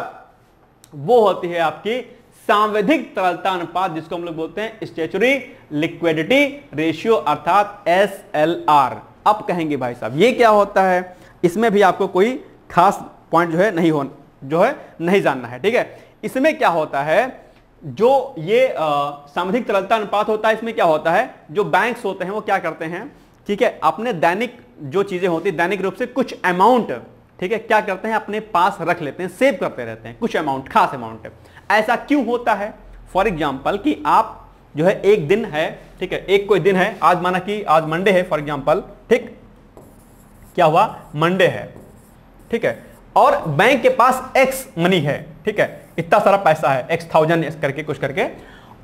वो होती है आपकी सांविधिक तरलता अनुपात, जिसको हम लोग बोलते हैं स्टैच्यूटरी लिक्विडिटी रेशियो अर्थात SLR। अब कहेंगे भाई साहब ये क्या होता है? इसमें भी आपको कोई खास पॉइंट जो है नहीं जानना है। ठीक है, इसमें क्या होता है, जो ये सांविधिक तरलता अनुपात होता है, इसमें क्या होता है, जो बैंक्स होते हैं वो क्या करते हैं, ठीक है, अपने दैनिक जो चीजें होती है, दैनिक रूप से कुछ अमाउंट, ठीक है, क्या करते हैं, अपने पास रख लेते हैं, सेव करते रहते हैं, कुछ अमाउंट, खास अमाउंट। ऐसा क्यों होता है? फॉर एग्जाम्पल कि आप जो है एक दिन है, ठीक है, एक कोई दिन है, आज माना कि आज मंडे है फॉर एग्जाम्पल, ठीक, क्या हुआ, मंडे है, ठीक है, और बैंक के पास एक्स मनी है, ठीक है, इतना सारा पैसा है, एक्स थाउजेंड करके कुछ करके,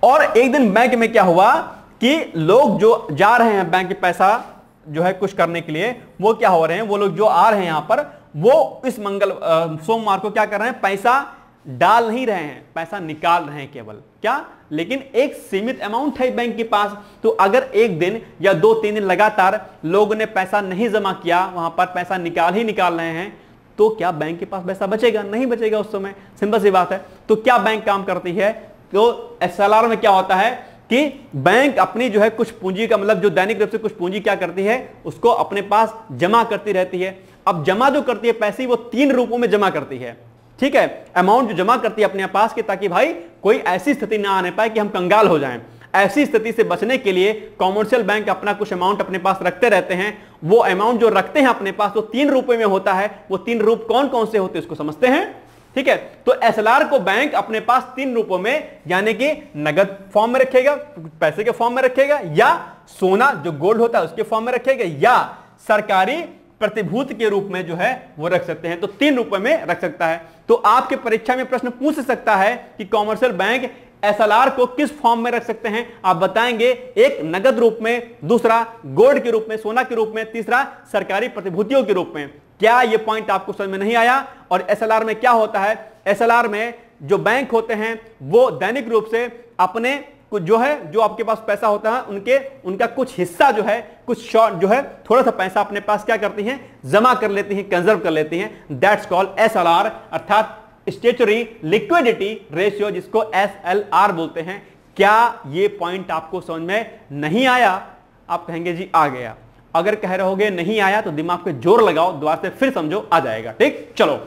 और एक दिन बैंक में क्या हुआ कि लोग जो जा रहे हैं बैंक के पैसा जो है कुछ करने के लिए, वो क्या हो रहे हैं, वो लोग जो आ रहे हैं यहां पर, वो इस सोमवार को क्या कर रहे हैं, पैसा डाल नहीं रहे हैं, पैसा निकाल रहे हैं केवल, क्या, लेकिन एक सीमित अमाउंट है बैंक के पास। तो अगर एक दिन या 2-3 दिन लगातार लोगों ने पैसा नहीं जमा किया, वहां पर पैसा निकाल रहे हैं, तो क्या बैंक के पास पैसा बचेगा? नहीं बचेगा उस समय, सिंपल सी बात है। तो क्या बैंक काम करती है, तो SLR में क्या होता है कि बैंक अपनी जो है कुछ पूंजी का मतलब जो दैनिक रूप से कुछ पूंजी क्या करती है, उसको अपने पास जमा करती रहती है। अब जमा जो करती है पैसे, वो 3 रूपों में जमा करती है, ठीक है, अमाउंट जो जमा करती है अपने पास के, ताकि भाई कोई ऐसी स्थिति ना आने पाए कि हम कंगाल हो जाएं। ऐसी स्थिति से बचने के लिए कॉमर्शियल बैंक अपना कुछ अमाउंट अपने पास रखते रहते हैं। वो अमाउंट जो रखते हैं अपने पास, तो 3 रूपों में होता है। वो 3 रूप कौन कौन से होते हैं इसको समझते हैं, ठीक है। तो SLR को बैंक अपने पास 3 रूपों में, यानी कि नगद फॉर्म में रखेगा, पैसे के फॉर्म में रखेगा, या सोना जो गोल्ड होता है उसके फॉर्म में रखेगा, या सरकारी प्रतिभूति के रूप में जो है वो रख सकते हैं। तो 3 रूपों में रख सकता है। तो आपके परीक्षा में प्रश्न पूछ सकता है कि कॉमर्शियल बैंक SLR को किस फॉर्म में रख सकते हैं? आप बताएंगे, एक नगद रूप में, दूसरा गोल्ड के रूप में, सोना के रूप में, तीसरा सरकारी प्रतिभूतियों के रूप में। क्या यह पॉइंट आपको समझ में नहीं आया? और SLR में क्या होता है? SLR में जो बैंक होते हैं वो दैनिक रूप से अपने कुछ जो है, जो आपके पास पैसा होता है उनका कुछ हिस्सा जो है, कुछ शॉर्ट जो है, थोड़ा सा पैसा अपने पास क्या करती हैं, जमा कर लेती हैं, कंजर्व कर लेती हैं। दैट्स कॉल्ड SLR, अर्थात स्टेचुरी लिक्विडिटी रेशियो, जिसको SLR बोलते हैं। क्या ये पॉइंट आपको समझ में नहीं आया? आप कहेंगे जी आ गया। अगर कह रहोगे नहीं आया तो दिमाग पे जोर लगाओ, दोबारा से फिर समझो, आ जाएगा। ठीक, चलो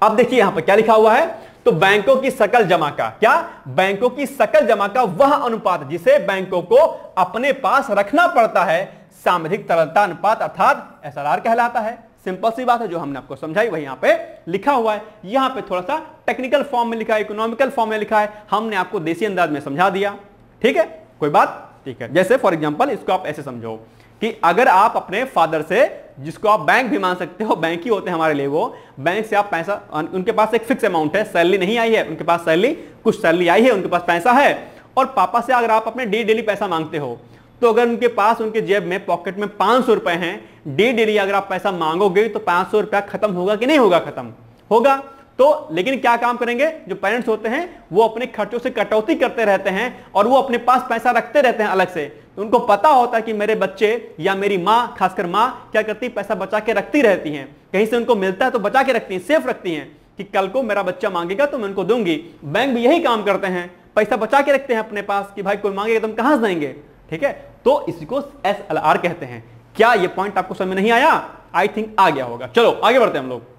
अब देखिए यहां पर क्या लिखा हुआ है। तो बैंकों की सकल जमा का क्या, बैंकों की सकल जमा का वह अनुपात जिसे बैंकों को अपने पास रखना पड़ता है, सामूहिक तरलता अनुपात अर्थात SLR कहलाता है। सिंपल सी बात है, जो हमने आपको समझाई वही यहां पे लिखा हुआ है। यहां पे थोड़ा सा टेक्निकल फॉर्म में लिखा है, इकोनॉमिकल फॉर्म में लिखा है, हमने आपको देसी अंदाज में समझा दिया। ठीक है, कोई बात? ठीक है। जैसे फॉर एग्जांपल इसको आप ऐसे समझो कि अगर आप अपने फादर से, जिसको आप बैंक भी मान सकते हो, बैंक ही होते हैं हमारे लिए वो, बैंक से आप पैसा, उनके पास एक फिक्स अमाउंट है, सैलरी नहीं आई है, उनके पास सैलरी, कुछ सैलरी आई है, उनके पास पैसा है, और पापा से अगर आप अपने डेली पैसा मांगते हो, तो अगर उनके पास, उनके जेब में, पॉकेट में 500 रुपए हैं, डेली अगर आप पैसा मांगोगे तो 500 रुपया खत्म होगा कि नहीं होगा? खत्म होगा। तो लेकिन क्या काम करेंगे, जो पेरेंट्स होते हैं वो अपने खर्चों से कटौती करते रहते हैं और वो अपने पास पैसा रखते रहते हैं अलग से। तो उनको पता होता है कि मेरे बच्चे या मेरी माँ, खासकर माँ क्या करती, पैसा बचा के रखती रहती हैं, कहीं से उनको मिलता है तो बचा के रखती हैं, सेफ रखती हैं कि कल को मेरा बच्चा मांगेगा तो मैं उनको दूंगी। बैंक भी यही काम करते हैं, पैसा बचा के रखते हैं अपने पास कि भाई कोई मांगेगा तो हम कहां से देंगे। ठीक है, तो इसी को SLR कहते हैं। क्या ये पॉइंट आपको समझ में नहीं आया? आई थिंक आ गया होगा। चलो आगे बढ़ते हैं हम लोग।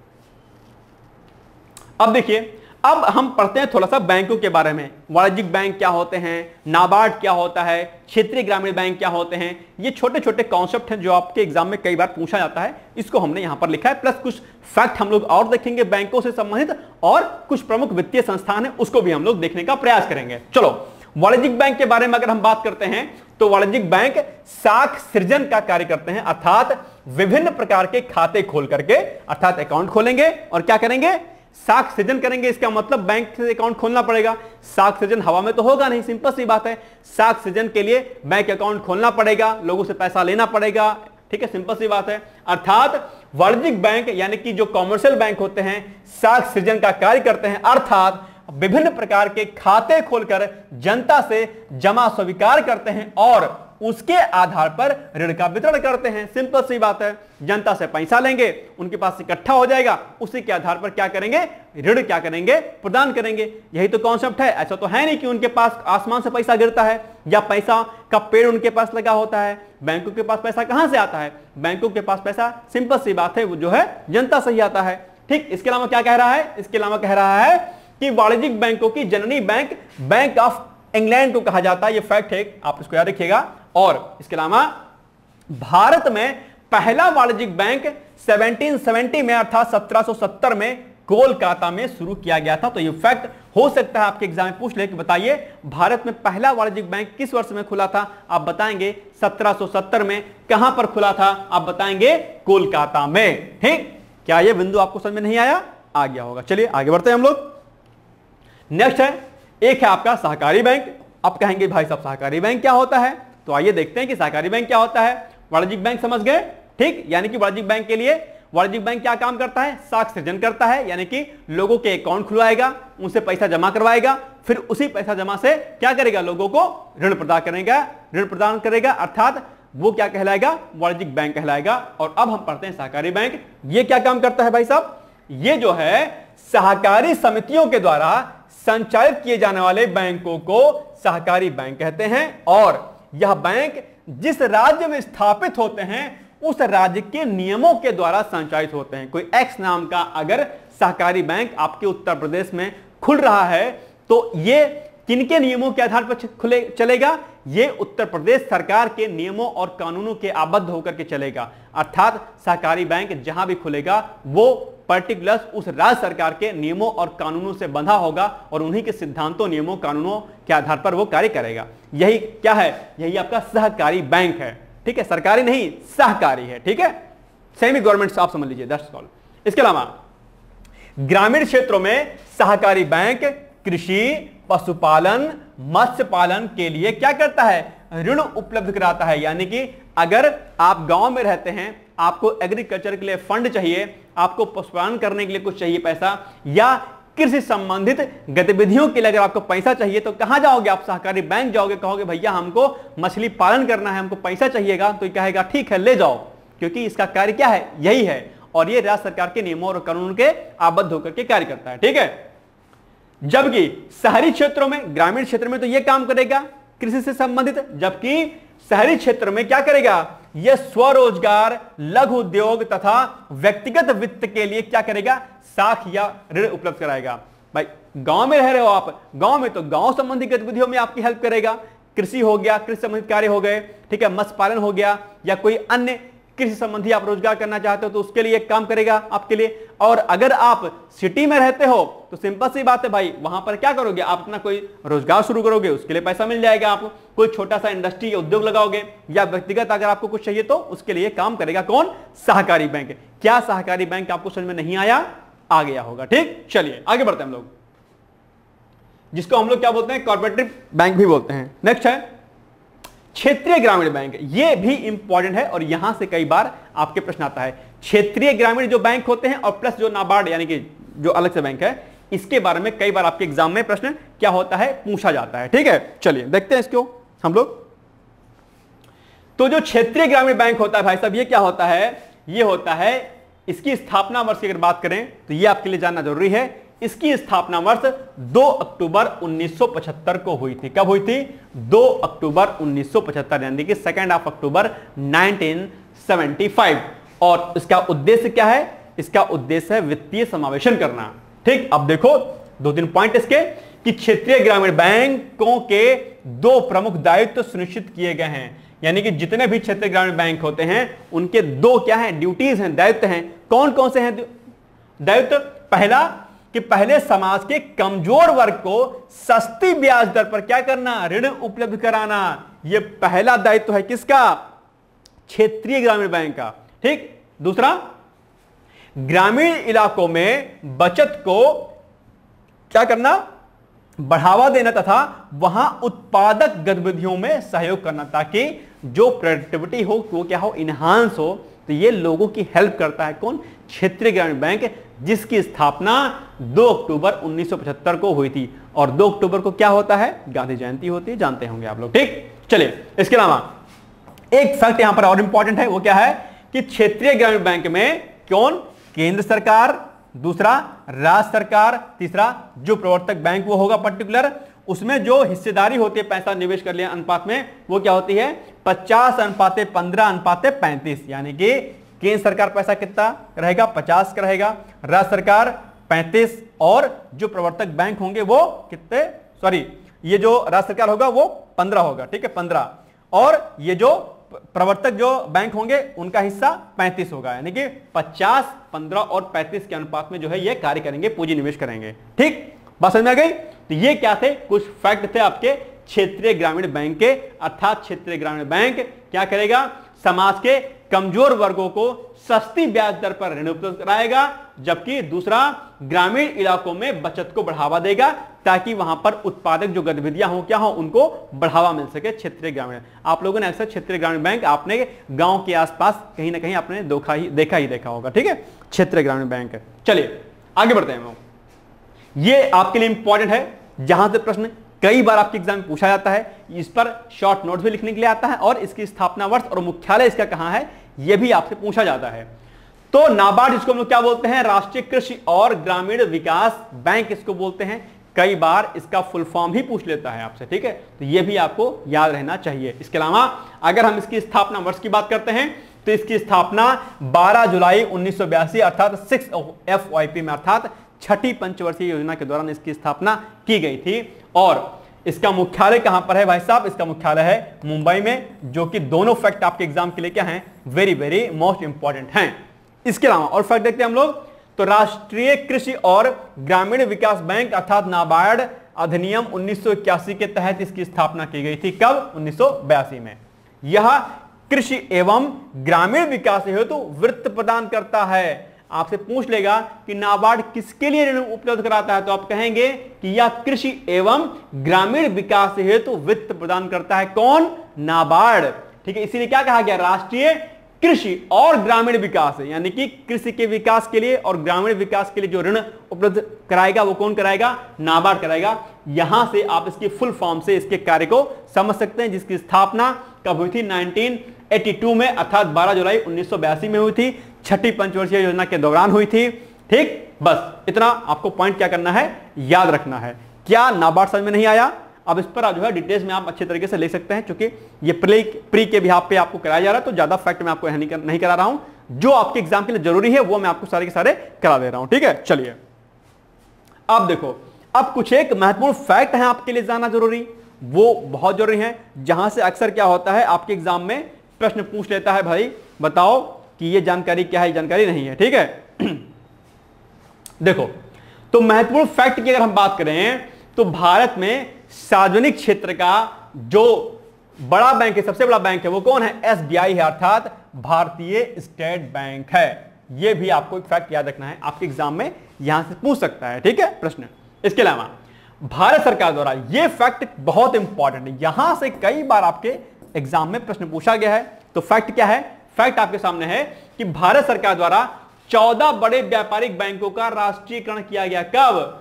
अब देखिए, अब हम पढ़ते हैं थोड़ा सा बैंकों के बारे में। वाणिज्यिक बैंक क्या होते हैं, नाबार्ड क्या होता है, क्षेत्रीय ग्रामीण बैंक क्या होते हैं। ये छोटे छोटे कॉन्सेप्ट हैं जो आपके एग्जाम में कई बार पूछा जाता है, इसको हमने यहां पर लिखा है। प्लस कुछ फैक्ट हम लोग और देखेंगे बैंकों से संबंधित, और कुछ प्रमुख वित्तीय संस्थान है उसको भी हम लोग देखने का प्रयास करेंगे। चलो, वाणिज्यिक बैंक के बारे में अगर हम बात करते हैं तो वाणिज्यिक बैंक साख सृजन का कार्य करते हैं, अर्थात विभिन्न प्रकार के खाते खोल करके, अर्थात अकाउंट खोलेंगे और क्या करेंगे, साख सृजन करेंगे। इसका मतलब बैंक से अकाउंट खोलना पड़ेगा। साख सृजन हवा में तो होगा नहीं, सिंपल सी बात है। साख सृजन के लिए बैंक अकाउंट खोलना पड़ेगा, लोगों से पैसा लेना पड़ेगा। ठीक है, सिंपल सी बात है। अर्थात वाणिज्यिक बैंक यानी कि जो कॉमर्शियल बैंक होते हैं, साख सृजन का कार्य करते हैं, अर्थात विभिन्न प्रकार के खाते खोलकर जनता से जमा स्वीकार करते हैं और उसके आधार पर ऋण का वितरण करते हैं। सिंपल सी बात है, जनता से पैसा लेंगे, उनके पास इकट्ठा हो जाएगा, उसी के आधार पर क्या करेंगे, ऋण क्या करेंगे, प्रदान करेंगे। यही तो कॉन्सेप्ट है। ऐसा तो है नहीं कि उनके पास आसमान से पैसा गिरता है या पैसा का पेड़ उनके पास लगा होता है। बैंकों के पास पैसा कहां से आता है? बैंकों के पास पैसा, सिंपल सी बात है, वो जो है जनता से ही आता है। ठीक, इसके अलावा क्या कह रहा है? इसके अलावा कह रहा है कि वाणिज्यिक बैंकों की जननी बैंक बैंक ऑफ इंग्लैंड को कहा जाता है। ये फैक्ट है, आप इसको याद रखिएगा। और इसके अलावा भारत में पहला वाणिज्यिक बैंक 1770 में अर्थात 1770 में कोलकाता में शुरू किया गया था। तो ये फैक्ट हो सकता है आपके एग्जाम में पूछ ले कि बताइए भारत में पहला वाणिज्यिक बैंक किस वर्ष में खुला था? आप बताएंगे 1770 में। कहां पर खुला था? आप बताएंगे कोलकाता में। ठीक, क्या ये बिंदु आपको समझ में नहीं आया? आ गया होगा। चलिए आगे बढ़ते हैं हम लोग। नेक्स्ट है, एक है आपका सहकारी बैंक। आप कहेंगे भाई साहब सहकारी बैंक क्या होता है? तो आइए देखते हैं कि सहकारी बैंक क्या होता है। वाणिज्यिक बैंक समझ गए? ठीक, यानी कि वाणिज्यिक बैंक के लिए वाणिज्यिक बैंक क्या काम करता है? साख सृजन करता है, यानी कि लोगों के अकाउंट खुलवाएगा, उनसे पैसा जमा करवाएगा, फिर उसी पैसा जमा से क्या करेगा, लोगों को ऋण प्रदान करेगा, अर्थात वो क्या कहलाएगा, वाणिज्यिक बैंक कहलाएगा। और अब हम पढ़ते हैं सहकारी बैंक। ये क्या काम करता है भाई साहब? ये जो है सहकारी समितियों के द्वारा संचालित किए जाने वाले बैंकों को सहकारी बैंक कहते हैं। और यह बैंक जिस राज्य में स्थापित होते हैं उस राज्य के नियमों के द्वारा संचालित होते हैं। कोई एक्स नाम का अगर सहकारी बैंक आपके उत्तर प्रदेश में खुल रहा है तो ये किनके नियमों के आधार पर चलेगा? ये उत्तर प्रदेश सरकार के नियमों और कानूनों के आबद्ध होकर के चलेगा। अर्थात सहकारी बैंक जहां भी खुलेगा वो पर्टिकुलर उस राज्य सरकार के नियमों और कानूनों से बंधा होगा और उन्हीं के सिद्धांतों, नियमों, कानूनों के आधार पर वो कार्य करेगा। यही क्या है? यही आपका सहकारी बैंक है। ठीक है, सरकारी नहीं, सहकारी है। ठीक है, सेमी गवर्नमेंट आप समझ लीजिए, दैट्स ऑल। इसके अलावा ग्रामीण क्षेत्रों में सहकारी बैंक कृषि, पशुपालन, मत्स्य पालन के लिए क्या करता है? ऋण उपलब्ध कराता है। यानी कि अगर आप गांव में रहते हैं, आपको एग्रीकल्चर के लिए फंड चाहिए, आपको पशुपालन करने के लिए कुछ चाहिए पैसा, या कृषि संबंधित गतिविधियों के लिए अगर आपको पैसा चाहिए तो कहां जाओगे आप? सहकारी बैंक जाओगे, कहोगे भैया हमको मछली पालन करना है, हमको पैसा चाहिएगा, तो कहेगा ठीक है ले जाओ, क्योंकि इसका कार्य क्या है? यही है, और ये राज्य सरकार के नियमों और कानून के आबद्ध होकर के कार्य करता है। ठीक है, जबकि शहरी क्षेत्रों में, ग्रामीण क्षेत्र में तो ये काम करेगा कृषि से संबंधित, जबकि शहरी क्षेत्र में क्या करेगा? यह स्वरोजगार, लघु उद्योग तथा व्यक्तिगत वित्त के लिए क्या करेगा? साख या ऋण उपलब्ध कराएगा। भाई गांव में रह रहे हो आप, गांव में तो गांव संबंधी गतिविधियों में आपकी हेल्प करेगा। कृषि हो गया, कृषि संबंधित कार्य हो गए, ठीक है, मत्स्य पालन हो गया, या कोई अन्य कृषि संबंधी आप रोजगार करना चाहते हो तो उसके लिए काम करेगा आपके लिए। और अगर आप सिटी में रहते हो तो सिंपल सी बात है भाई, वहां पर क्या करोगे? आप अपना कोई रोजगार शुरू करोगे, उसके लिए पैसा मिल जाएगा आपको। कोई छोटा सा इंडस्ट्री या उद्योग लगाओगे, या व्यक्तिगत अगर आपको कुछ चाहिए तो उसके लिए काम करेगा कौन? सहकारी बैंक। क्या सहकारी बैंक आपको समझ में नहीं आया? आ गया होगा। ठीक, चलिए आगे बढ़ते हैं हम लोग, जिसको हम लोग क्या बोलते हैं? कॉर्पोरेटिव बैंक भी बोलते हैं। नेक्स्ट है क्षेत्रीय ग्रामीण बैंक। ये भी इंपॉर्टेंट है और यहां से कई बार आपके प्रश्न आता है। क्षेत्रीय ग्रामीण जो बैंक होते हैं और प्लस जो नाबार्ड यानी कि जो अलग से बैंक है, इसके बारे में कई बार आपके एग्जाम में प्रश्न क्या होता है? पूछा जाता है। ठीक है, चलिए देखते हैं इसको हम लोग। तो जो क्षेत्रीय ग्रामीण बैंक होता है भाई साहब, ये क्या होता है? ये होता है, इसकी स्थापना वर्ष की अगर बात करें तो ये आपके लिए जानना जरूरी है। इसकी स्थापना वर्ष 2 अक्टूबर 1975 को हुई थी। कब हुई थी? 2 अक्टूबर 1975, यानी कि 2 अक्टूबर 1975। और इसका उद्देश्य क्या है? इसका उद्देश्य है वित्तीय समावेशन करना। ठीक, अब देखो 2-3 पॉइंट इसके, कि क्षेत्रीय ग्रामीण बैंकों के 2 प्रमुख दायित्व सुनिश्चित किए गए हैं। यानी कि जितने भी क्षेत्रीय ग्रामीण बैंक होते हैं उनके 2 क्या हैं? ड्यूटीज हैं, दायित्व हैं। कौन कौन से हैं दायित्व? पहला कि पहले समाज के कमजोर वर्ग को सस्ती ब्याज दर पर क्या करना? ऋण उपलब्ध कराना। यह पहला दायित्व है किसका? क्षेत्रीय ग्रामीण बैंक का। ठीक, दूसरा, ग्रामीण इलाकों में बचत को क्या करना? बढ़ावा देना तथा वहां उत्पादक गतिविधियों में सहयोग करना, ताकि जो प्रोडक्टिविटी हो वो क्या हो? इनहांस हो। तो ये लोगों की हेल्प करता है कौन? क्षेत्रीय ग्रामीण बैंक, जिसकी स्थापना 2 अक्टूबर 1975 को हुई थी। और 2 अक्टूबर को क्या होता है? गांधी जयंती होती है, जानते होंगे आप लोग। ठीक, चलिए इसके अलावा एक फैक्ट यहां पर और इंपॉर्टेंट है, वो क्या है? कि क्षेत्रीय ग्रामीण बैंक में कौन? केंद्र सरकार, दूसरा राज्य सरकार, तीसरा जो प्रवर्तक बैंक वो होगा पर्टिकुलर, उसमें जो हिस्सेदारी होती है पैसा निवेश कर लिया अनुपात में, वो क्या होती है? 50:15:35। यानी कि केंद्र सरकार पैसा कितना रहेगा? 50 का रहेगा, राज्य सरकार 35, और जो प्रवर्तक बैंक होंगे वो कितने? सॉरी, ये जो राज्य सरकार होगा वो 15 होगा। ठीक है, 15, और ये जो प्रवर्तक जो बैंक होंगे उनका हिस्सा 35 होगा। यानी कि 50, 15 और 35 के अनुपात में जो है ये कार्य करेंगे, पूंजी निवेश करेंगे। ठीक, बात समझ में आ गई? तो ये क्या थे? कुछ फैक्ट थे आपके क्षेत्रीय ग्रामीण बैंक के। अर्थात क्षेत्रीय ग्रामीण बैंक क्या करेगा? समाज के कमजोर वर्गों को सस्ती ब्याज दर पर ऋण उपलब्ध कराएगा, जबकि दूसरा ग्रामीण इलाकों में बचत को बढ़ावा देगा, ताकि वहां पर उत्पादक जो गतिविधियां हो क्या हो? उनको बढ़ावा मिल सके। क्षेत्रीय ग्रामीण, आप लोगों ने अक्सर क्षेत्रीय ग्रामीण बैंक आपने गांव के आसपास कहीं ना कहीं आपने देखा होगा। ठीक है, क्षेत्रीय ग्रामीण बैंक। चलिए आगे बढ़ते हैं हम लोग। ये आपके लिए इंपॉर्टेंट है, जहां से प्रश्न कई बार आपके एग्जाम में पूछा जाता है। इस पर शॉर्ट नोट्स भी लिखने के लिए आता है, और इसकी स्थापना वर्ष और मुख्यालय इसका कहां है यह भी आपसे पूछा जाता है। तो नाबार्ड, जिसको हम लोग क्या बोलते हैं? राष्ट्रीय कृषि और ग्रामीण विकास बैंक इसको बोलते हैं। कई बार इसका फुल फॉर्म भी पूछ लेता है आपसे। ठीक है, तो यह भी आपको याद रहना चाहिए। इसके अलावा अगर हम इसकी स्थापना वर्ष की बात करते हैं तो इसकी स्थापना 12 जुलाई 1982 अर्थात 6 FYP में, अर्थात छठी पंचवर्षीय योजना के दौरान इसकी स्थापना की गई थी। और इसका मुख्यालय कहां पर है भाई साहब? इसका मुख्यालय है मुंबई में, जो कि दोनों फैक्ट आपके एग्जाम के लिए क्या हैं? वेरी वेरी मोस्ट इंपॉर्टेंट हैं। इसके अलावा और फैक्ट देखते हैं हम लोग। तो राष्ट्रीय कृषि और ग्रामीण विकास बैंक अर्थात नाबार्ड अधिनियम 1981 के तहत इसकी स्थापना की गई थी। कब? 1982 में। यह कृषि एवं ग्रामीण विकास हेतु वित्त प्रदान करता है। आपसे पूछ लेगा कि नाबार्ड किसके लिए ऋण उपलब्ध कराता है, तो आप कहेंगे कि यह कृषि एवं ग्रामीण विकास हेतु वित्त प्रदान करता है। कौन? नाबार्ड। ठीक है, इसीलिए क्या कहा गया? राष्ट्रीय कृषि और ग्रामीण विकास है, यानी कि कृषि के विकास के लिए और ग्रामीण विकास के लिए जो ऋण उपलब्ध कराएगा वो कौन कराएगा? नाबार्ड कराएगा। यहां से आप इसकी फुल फॉर्म से इसके कार्य को समझ सकते हैं, जिसकी स्थापना कब हुई थी? 1982 में, अर्थात 12 जुलाई 1982 में हुई थी। छठी पंचवर्षीय योजना के दौरान हुई थी। ठीक, बस इतना आपको पॉइंट क्या करना है? याद रखना है। क्या नाबार्ड समझ में नहीं आया? अब इस पर जो है डिटेल्स में आप अच्छे तरीके से लिख सकते हैं, क्योंकि ये प्री के बिहाफ पे आपको कराया जा रहा है, तो ज्यादा फैक्ट मैं आपको नहीं करा रहा हूं। जो आपके एग्जाम के लिए जरूरी है वो मैं आपको सारे के सारे करा दे रहा हूं। ठीक है, चलिए अब देखो, अब कुछ एक महत्वपूर्ण फैक्ट है आपके लिए जानना जरूरी, वो बहुत जरूरी है, जहां से अक्सर क्या होता है आपके एग्जाम में प्रश्न पूछ लेता है, भाई बताओ कि ये जानकारी क्या है, जानकारी नहीं है। ठीक है देखो, तो महत्वपूर्ण फैक्ट की अगर हम बात करें तो भारत में सार्वजनिक क्षेत्र का जो बड़ा बैंक है, सबसे बड़ा बैंक है, वो कौन है? एसबीआई है, अर्थात भारतीय स्टेट बैंक है। ये भी आपको एक फैक्ट याद रखना है, आपके एग्जाम में यहां से पूछ सकता है। ठीक है प्रश्न। इसके अलावा भारत सरकार द्वारा, यह फैक्ट बहुत इंपॉर्टेंट है, यहां से कई बार आपके एग्जाम में प्रश्न पूछा गया है। तो फैक्ट क्या है? फैक्ट आपके सामने है कि भारत सरकार द्वारा 14 बड़े व्यापारिक बैंकों का राष्ट्रीयकरण किया गया। कब?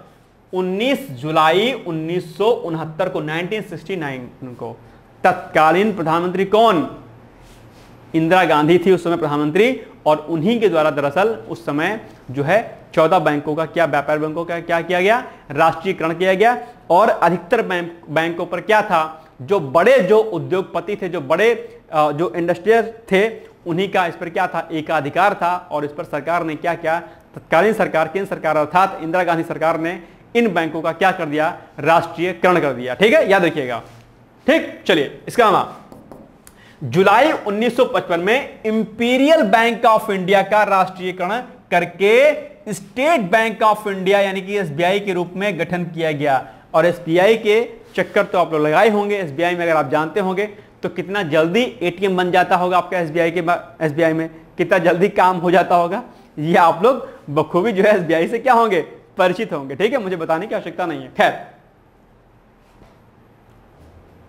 19 जुलाई 1969 को, 1969 को। तत्कालीन प्रधानमंत्री कौन? इंदिरा गांधी थी उस समय प्रधानमंत्री, और उन्हीं के द्वारा दरअसल उस समय जो है 14 बैंकों का, क्या व्यापार बैंकों का क्या किया गया? राष्ट्रीयकरण किया गया। और अधिकतर बैंकों पर क्या था? जो बड़े जो उद्योगपति थे, जो बड़े जो इंडस्ट्रियल थे, उन्हीं का इस पर क्या था? एकाधिकार था। और इस पर सरकार ने क्या किया? तत्कालीन सरकार, केंद्र सरकार अर्थात इंदिरा गांधी सरकार ने इन बैंकों का क्या कर दिया? राष्ट्रीयकरण कर दिया। ठीक है, याद रखिएगा। ठीक, चलिए इसका नाम जुलाई 1955 में इंपीरियल बैंक ऑफ इंडिया का राष्ट्रीयकरण करके स्टेट बैंक ऑफ इंडिया यानी कि एसबीआई के रूप में गठन किया गया। और एसबीआई के चक्कर तो आप लोग लगाए होंगे, एसबीआई में अगर आप जानते होंगे तो कितना जल्दी एटीएम बन जाता होगा आपका एसबीआई में कितना जल्दी काम हो जाता होगा, ये आप लोग बखूबी जो है एसबीआई से क्या होंगे? परिचित होंगे। ठीक है, मुझे बताने की आवश्यकता नहीं है। खैर,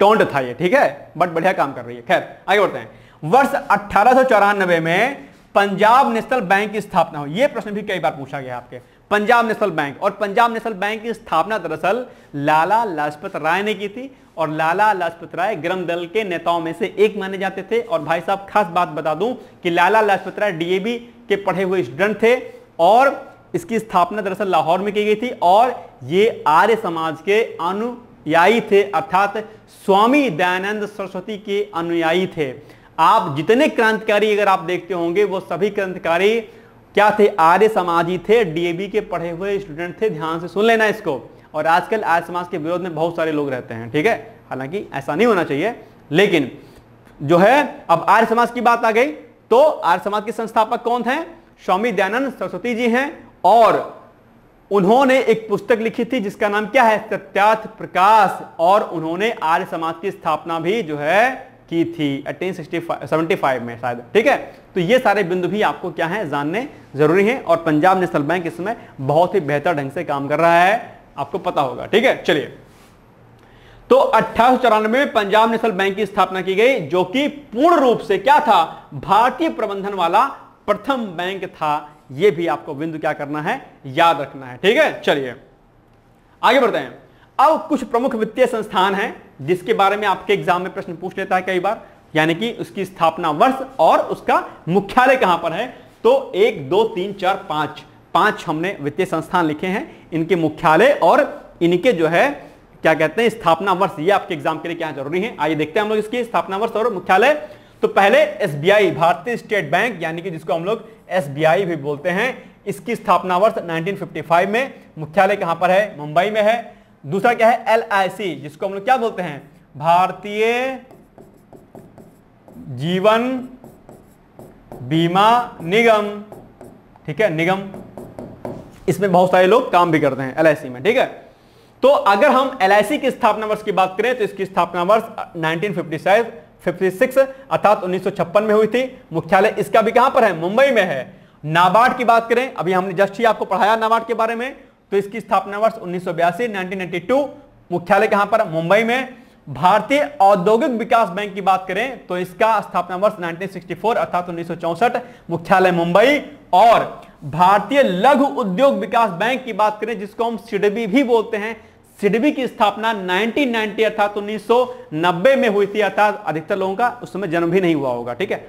टोंट था ये, ठीक है, बट बढ़िया काम कर रही है। खैर आगे बढ़ते हैं। वर्ष 1894 में पंजाब नेशनल बैंक की स्थापना हुई। यह प्रश्न भी कई बार पूछा गया आपके। पंजाब नेशनल बैंक, और पंजाब नेशनल बैंक की स्थापना दरअसल लाला लाजपत राय ने की थी। और लाला लाजपत राय गरम दल के नेताओं में से एक माने जाते थे। और भाई साहब खास बात बता दूं कि लाला लाजपत राय डीएवी के पढ़े हुए स्टूडेंट थे, और इसकी स्थापना दरअसल लाहौर में की गई थी। और ये आर्य समाज के अनुयायी थे, अर्थात स्वामी दयानंद सरस्वती के अनुयायी थे। आप जितने क्रांतिकारी अगर आप देखते होंगे वो सभी क्रांतिकारी क्या थे? आर्य समाजी थे, डीएवी के पढ़े हुए स्टूडेंट थे। ध्यान से सुन लेना इसको। और आजकल आर्य समाज के विरोध में बहुत सारे लोग रहते हैं, ठीक है, हालांकि ऐसा नहीं होना चाहिए, लेकिन जो है अब आर्य समाज की बात आ गई तो आर्य समाज के संस्थापक कौन थे? स्वामी दयानंद सरस्वती जी हैं। और उन्होंने एक पुस्तक लिखी थी जिसका नाम क्या है? सत्यार्थ प्रकाश। और उन्होंने आर्य समाज की स्थापना भी जो है की थी 1875 में शायद। ठीक है, तो ये सारे बिंदु भी आपको क्या है? जानने जरूरी हैं। और पंजाब नेशनल बैंक इसमें बहुत ही बेहतर ढंग से काम कर रहा है, आपको पता होगा। ठीक है, चलिए, तो 1894 में पंजाब नेशनल बैंक की स्थापना की गई, जो कि पूर्ण रूप से क्या था? भारतीय प्रबंधन वाला प्रथम बैंक था। यह भी आपको बिंदु क्या करना है? याद रखना है। ठीक है, चलिए आगे बढ़ते हैं। अब कुछ प्रमुख वित्तीय संस्थान हैं जिसके बारे में आपके एग्जाम में प्रश्न पूछ लेता है कई बार, यानी कि उसकी स्थापना वर्ष और उसका मुख्यालय कहां पर है। तो 1 2 3 4 5 हमने वित्तीय संस्थान लिखे हैं, इनके मुख्यालय और इनके जो है क्या कहते हैं स्थापना वर्ष, ये आपके एग्जाम के लिए क्या जरूरी है। आइए देखते हैं हम लोग इसकी स्थापना वर्ष और मुख्यालय। तो पहले एसबीआई, भारतीय स्टेट बैंक, यानी कि जिसको हम लोग एसबीआई भी बोलते हैं, इसकी स्थापना वर्ष 1955 में। मुख्यालय कहां पर है? मुंबई में है। दूसरा क्या है? एलआईसी, जिसको हम लोग क्या बोलते हैं? भारतीय जीवन बीमा निगम। ठीक है, निगम, इसमें बहुत सारे लोग काम भी करते हैं एलआईसी में। ठीक है, तो अगर हम एलआईसी की स्थापना वर्ष की बात करें तो इसकी स्थापना वर्ष 1956 अर्थात 1956 में हुई थी। मुख्यालय इसका भी कहां पर है? मुंबई में है। नाबार्ड की बात करें, अभी हमने जस्ट ही आपको पढ़ाया नाबार्ड के बारे में, तो इसकी स्थापना वर्ष 1982 1992। मुख्यालय कहां पर? मुंबई में। भारतीय औद्योगिक विकास बैंक की बात करें तो इसका स्थापना वर्ष 1964 अर्थात 1964, मुख्यालय मुंबई। और भारतीय लघु उद्योग विकास बैंक की बात करें जिसको हम सिडबी भी बोलते हैं, सिडबी की स्थापना 1990 अर्थात 1990 में हुई थी, अर्थात अधिकतर लोगों का उस समय जन्म भी नहीं हुआ होगा, ठीक है,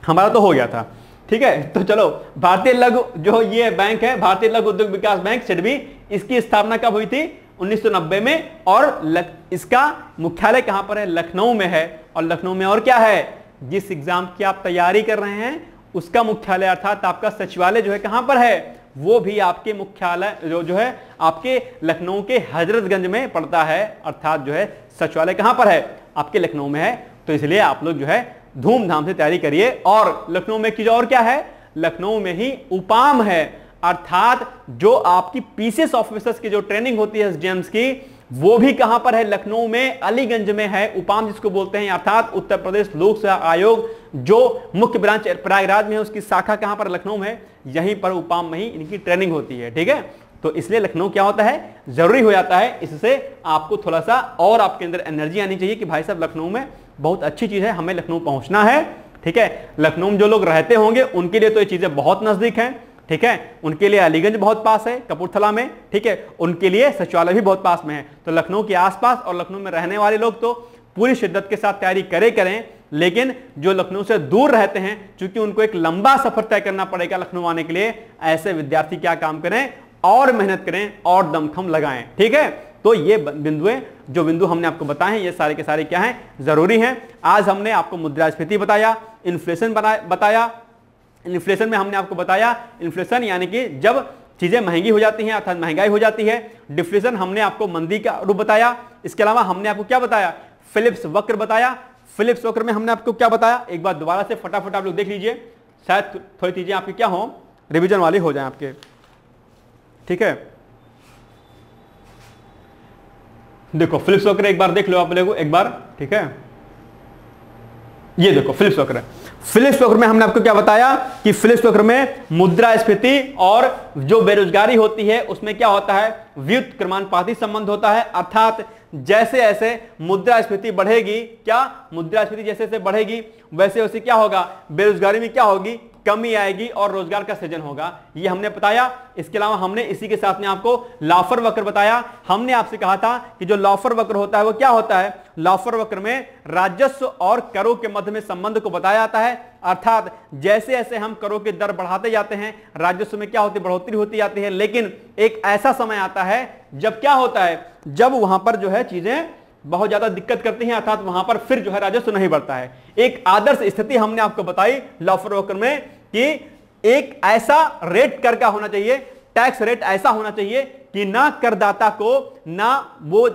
हमारा तो हो गया था, ठीक है। तो चलो, भारतीय लघु जो ये बैंक है, भारतीय लघु उद्योग विकास बैंक सिडबी, इसकी स्थापना कब हुई थी? 1990 में। और इसका मुख्यालय कहां पर है? लखनऊ में है। और लखनऊ में और क्या है? जिस एग्जाम की आप तैयारी कर रहे हैं उसका मुख्यालय अर्थात आपका सचिवालय जो है कहां पर है? वो भी आपके मुख्यालय जो है आपके लखनऊ के हजरतगंज में पड़ता है, अर्थात जो है सचिवालय कहां पर है? आपके लखनऊ में है। तो इसलिए आप लोग जो है धूमधाम से तैयारी करिए। और लखनऊ में की और क्या है? लखनऊ में ही उपाम है, अर्थात जो आपकी पीसीएस ऑफिसर्स की जो ट्रेनिंग होती है एसडीएम्स की, वो भी कहां पर है? लखनऊ में, अलीगंज में है। उपाम जिसको बोलते हैं, अर्थात उत्तर प्रदेश लोक सेवा आयोग जो मुख्य ब्रांच प्रयागराज में है, उसकी शाखा कहां पर? लखनऊ में। यहीं पर उपाम में ही इनकी ट्रेनिंग होती है, ठीक है। तो इसलिए लखनऊ क्या होता है? जरूरी हो जाता है। इससे आपको थोड़ा सा और आपके अंदर एनर्जी आनी चाहिए कि भाई साहब लखनऊ में बहुत अच्छी चीज है, हमें लखनऊ पहुंचना है, ठीक है। लखनऊ में जो लोग रहते होंगे उनके लिए तो ये चीजें बहुत नजदीक हैं, ठीक है। उनके लिए अलीगंज बहुत पास है कपूरथला में, ठीक है। उनके लिए सचिवालय भी बहुत पास में है। तो लखनऊ के आसपास और लखनऊ में रहने वाले लोग तो पूरी शिद्दत के साथ तैयारी करें, लेकिन जो लखनऊ से दूर रहते हैं, चूंकि उनको एक लंबा सफर तय करना पड़ेगा लखनऊ आने के लिए, ऐसे विद्यार्थी क्या काम करें? और मेहनत करें और दमखम लगाएं, ठीक है। तो ये जो बिंदु हमने आपको बताए हैं, ये सारे के सारे क्या हैं? जरूरी हैं। आज हमने आपको मुद्रास्फीति बताया, इन्फ्लेशन बताया। इन्फ्लेशन में हमने आपको बताया, इन्फ्लेशन यानी कि जब चीजें महंगी हो जाती हैं अर्थात महंगाई हो जाती है। डिफ्लेशन हमने आपको मंदी का रूप बताया। इसके अलावा हमने आपको क्या बताया? फिलिप्स वक्र बताया। फिलिप्स वक्र में हमने आपको क्या बताया? एक बार दोबारा से फटाफट आप लोग देख लीजिए, शायद थोड़ी चीजें आपकी क्या हो, रिवीजन वाली हो जाए आपके, ठीक है। देखो फिलिप्स वक्र एक बार देख लो आप लोगों एक बार, ठीक है। ये देखो फिलिप्स वक्र, फिलिप्स वक्र में हमने आपको क्या बताया कि फिलिप्स वक्र में मुद्रास्फीति और जो बेरोजगारी होती है उसमें क्या होता है? व्युत्क्रमानुपाती संबंध होता है, अर्थात जैसे जैसे मुद्रास्फीति बढ़ेगी, क्या मुद्रास्फीति जैसे जैसे बढ़ेगी वैसे वैसे क्या होगा? बेरोजगारी में क्या होगी? कमी आएगी और रोजगार का सृजन होगा। ये हमने बताया। इसके अलावा हमने इसी के साथ में आपको लॉफर वक्र बताया। हमने आपसे कहा था कि जो लॉफर वक्र होता है वो क्या होता है? लॉफर वक्र में राजस्व और करों के मध्य में संबंध को बताया जाता है, अर्थात जैसे जैसे हम करों की दर बढ़ाते जाते हैं राजस्व में क्या होती? बढ़ोतरी होती जाती है। लेकिन एक ऐसा समय आता है जब क्या होता है? जब वहां पर जो है चीजें बहुत ज्यादा दिक्कत करती हैं, अर्थात वहां पर फिर जो है राजस्व नहीं बढ़ता है। एक आदर्श स्थिति हमने आपको बताई लॉफर वक्र में कि एक ऐसा रेट कर का होना चाहिए, टैक्स रेट ऐसा होना चाहिए कि ना करदाता को ना वो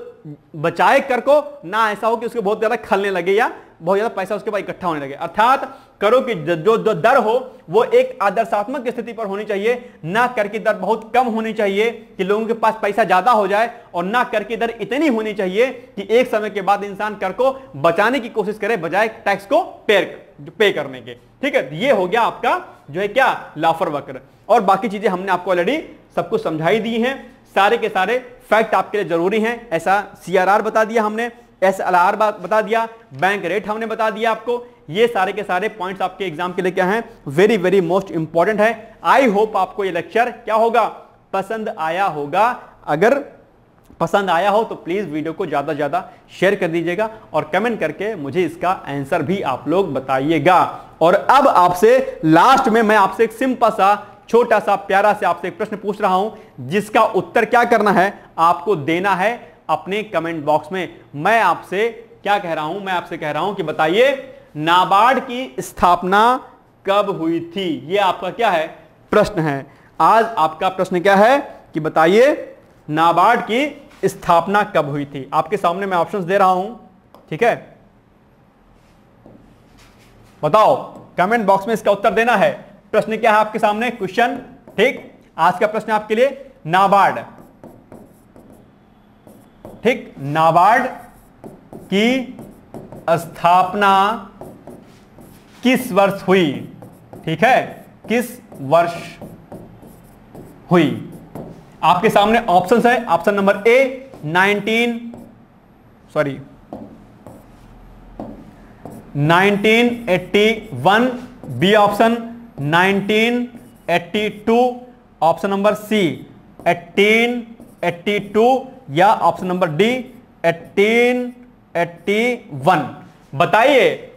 बचाए कर को, ना ऐसा हो कि उसको बहुत ज्यादा खलने लगे या बहुत ज्यादा पैसा उसके पास इकट्ठा होने लगे। अर्थात करों की जो दर हो वो एक आदर्शात्मक स्थिति पर होनी चाहिए, ना कर की दर बहुत कम होनी चाहिए कि लोगों के पास पैसा ज्यादा हो जाए, और ना कर की दर इतनी होनी चाहिए कि एक समय के बाद इंसान कर को बचाने की कोशिश करे बजाय टैक्स को पे करने के, ठीक है। ये हो गया आपका जो है क्या? लॉफर वक्र। और बाकी चीजें हमने आपको ऑलरेडी सब कुछ समझाई दी हैं, सारे के सारे फैक्ट आपके लिए जरूरी हैं। ऐसा सीआरआर बता दिया हमने, एसएलआर बता दिया, बैंक रेट हमने बता दिया आपको। ये सारे के सारे पॉइंट्स आपके एग्जाम के लिए क्या हैं? वेरी वेरी मोस्ट इंपॉर्टेंट है। आई होप आपको ये लेक्चर क्या होगा? पसंद आया होगा। अगर पसंद आया हो तो प्लीज वीडियो को ज्यादा ज्यादा शेयर कर दीजिएगा और कमेंट करके मुझे इसका आंसर भी आप लोग बताइएगा। और अब आपसे लास्ट में मैं आपसे एक सिंपल सा छोटा सा प्यारा से आपसे एक प्रश्न पूछ रहा हूं, जिसका उत्तर क्या करना है? आपको देना है अपने कमेंट बॉक्स में। मैं आपसे क्या कह रहा हूं? मैं आपसे कह रहा हूं कि बताइए नाबार्ड की स्थापना कब हुई थी? यह आपका क्या है? प्रश्न है। आज आपका प्रश्न क्या है कि बताइए नाबार्ड की स्थापना कब हुई थी? आपके सामने मैं ऑप्शंस दे रहा हूं, ठीक है। बताओ, कमेंट बॉक्स में इसका उत्तर देना है। प्रश्न क्या है आपके सामने? क्वेश्चन, ठीक। आज का प्रश्न आपके लिए नाबार्ड, ठीक, नाबार्ड की स्थापना किस वर्ष हुई? ठीक है, किस वर्ष हुई? आपके सामने ऑप्शंस है। Option number A 19 sorry 1981, B option 1982, option number C 1882 या ऑप्शन नंबर डी 1881। बताइए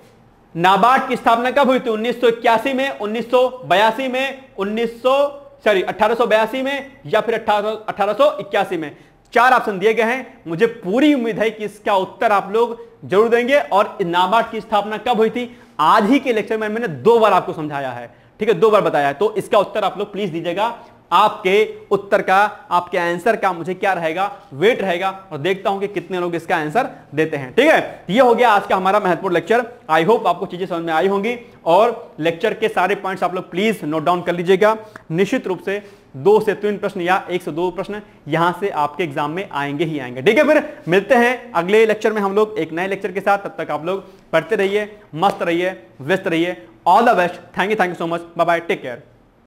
नाबार्ड की स्थापना कब हुई थी? 1981 में, 1982 में, 1882 में या फिर 1881 में। 4 ऑप्शन दिए गए हैं। मुझे पूरी उम्मीद है कि इसका उत्तर आप लोग जरूर देंगे। और नाबार्ड की स्थापना कब हुई थी? आज ही के लेक्चर में मैंने 2 बार आपको समझाया है, ठीक है, 2 बार बताया है। तो इसका उत्तर आप लोग प्लीज दीजिएगा। आपके उत्तर का, आपके आंसर का मुझे क्या रहेगा, वेट रहेगा, और देखता हूं कि कितने लोग इसका आंसर देते हैं। ठीक है, ये हो गया आज का हमारा महत्वपूर्ण लेक्चर। आई होप आपको चीजें समझ में आई होंगी और लेक्चर के सारे पॉइंट्स आप लोग प्लीज नोट डाउन कर लीजिएगा। निश्चित रूप से 2 से 3 प्रश्न या 1 से 2 प्रश्न यहां से आपके एग्जाम में आएंगे ही आएंगे। ठीक है, फिर मिलते हैं अगले लेक्चर में हम लोग एक नए लेक्चर के साथ। तब तक आप लोग पढ़ते रहिए, मस्त रहिए, व्यस्त रहिए। All the best. Thank you so much. Bye bye, take care.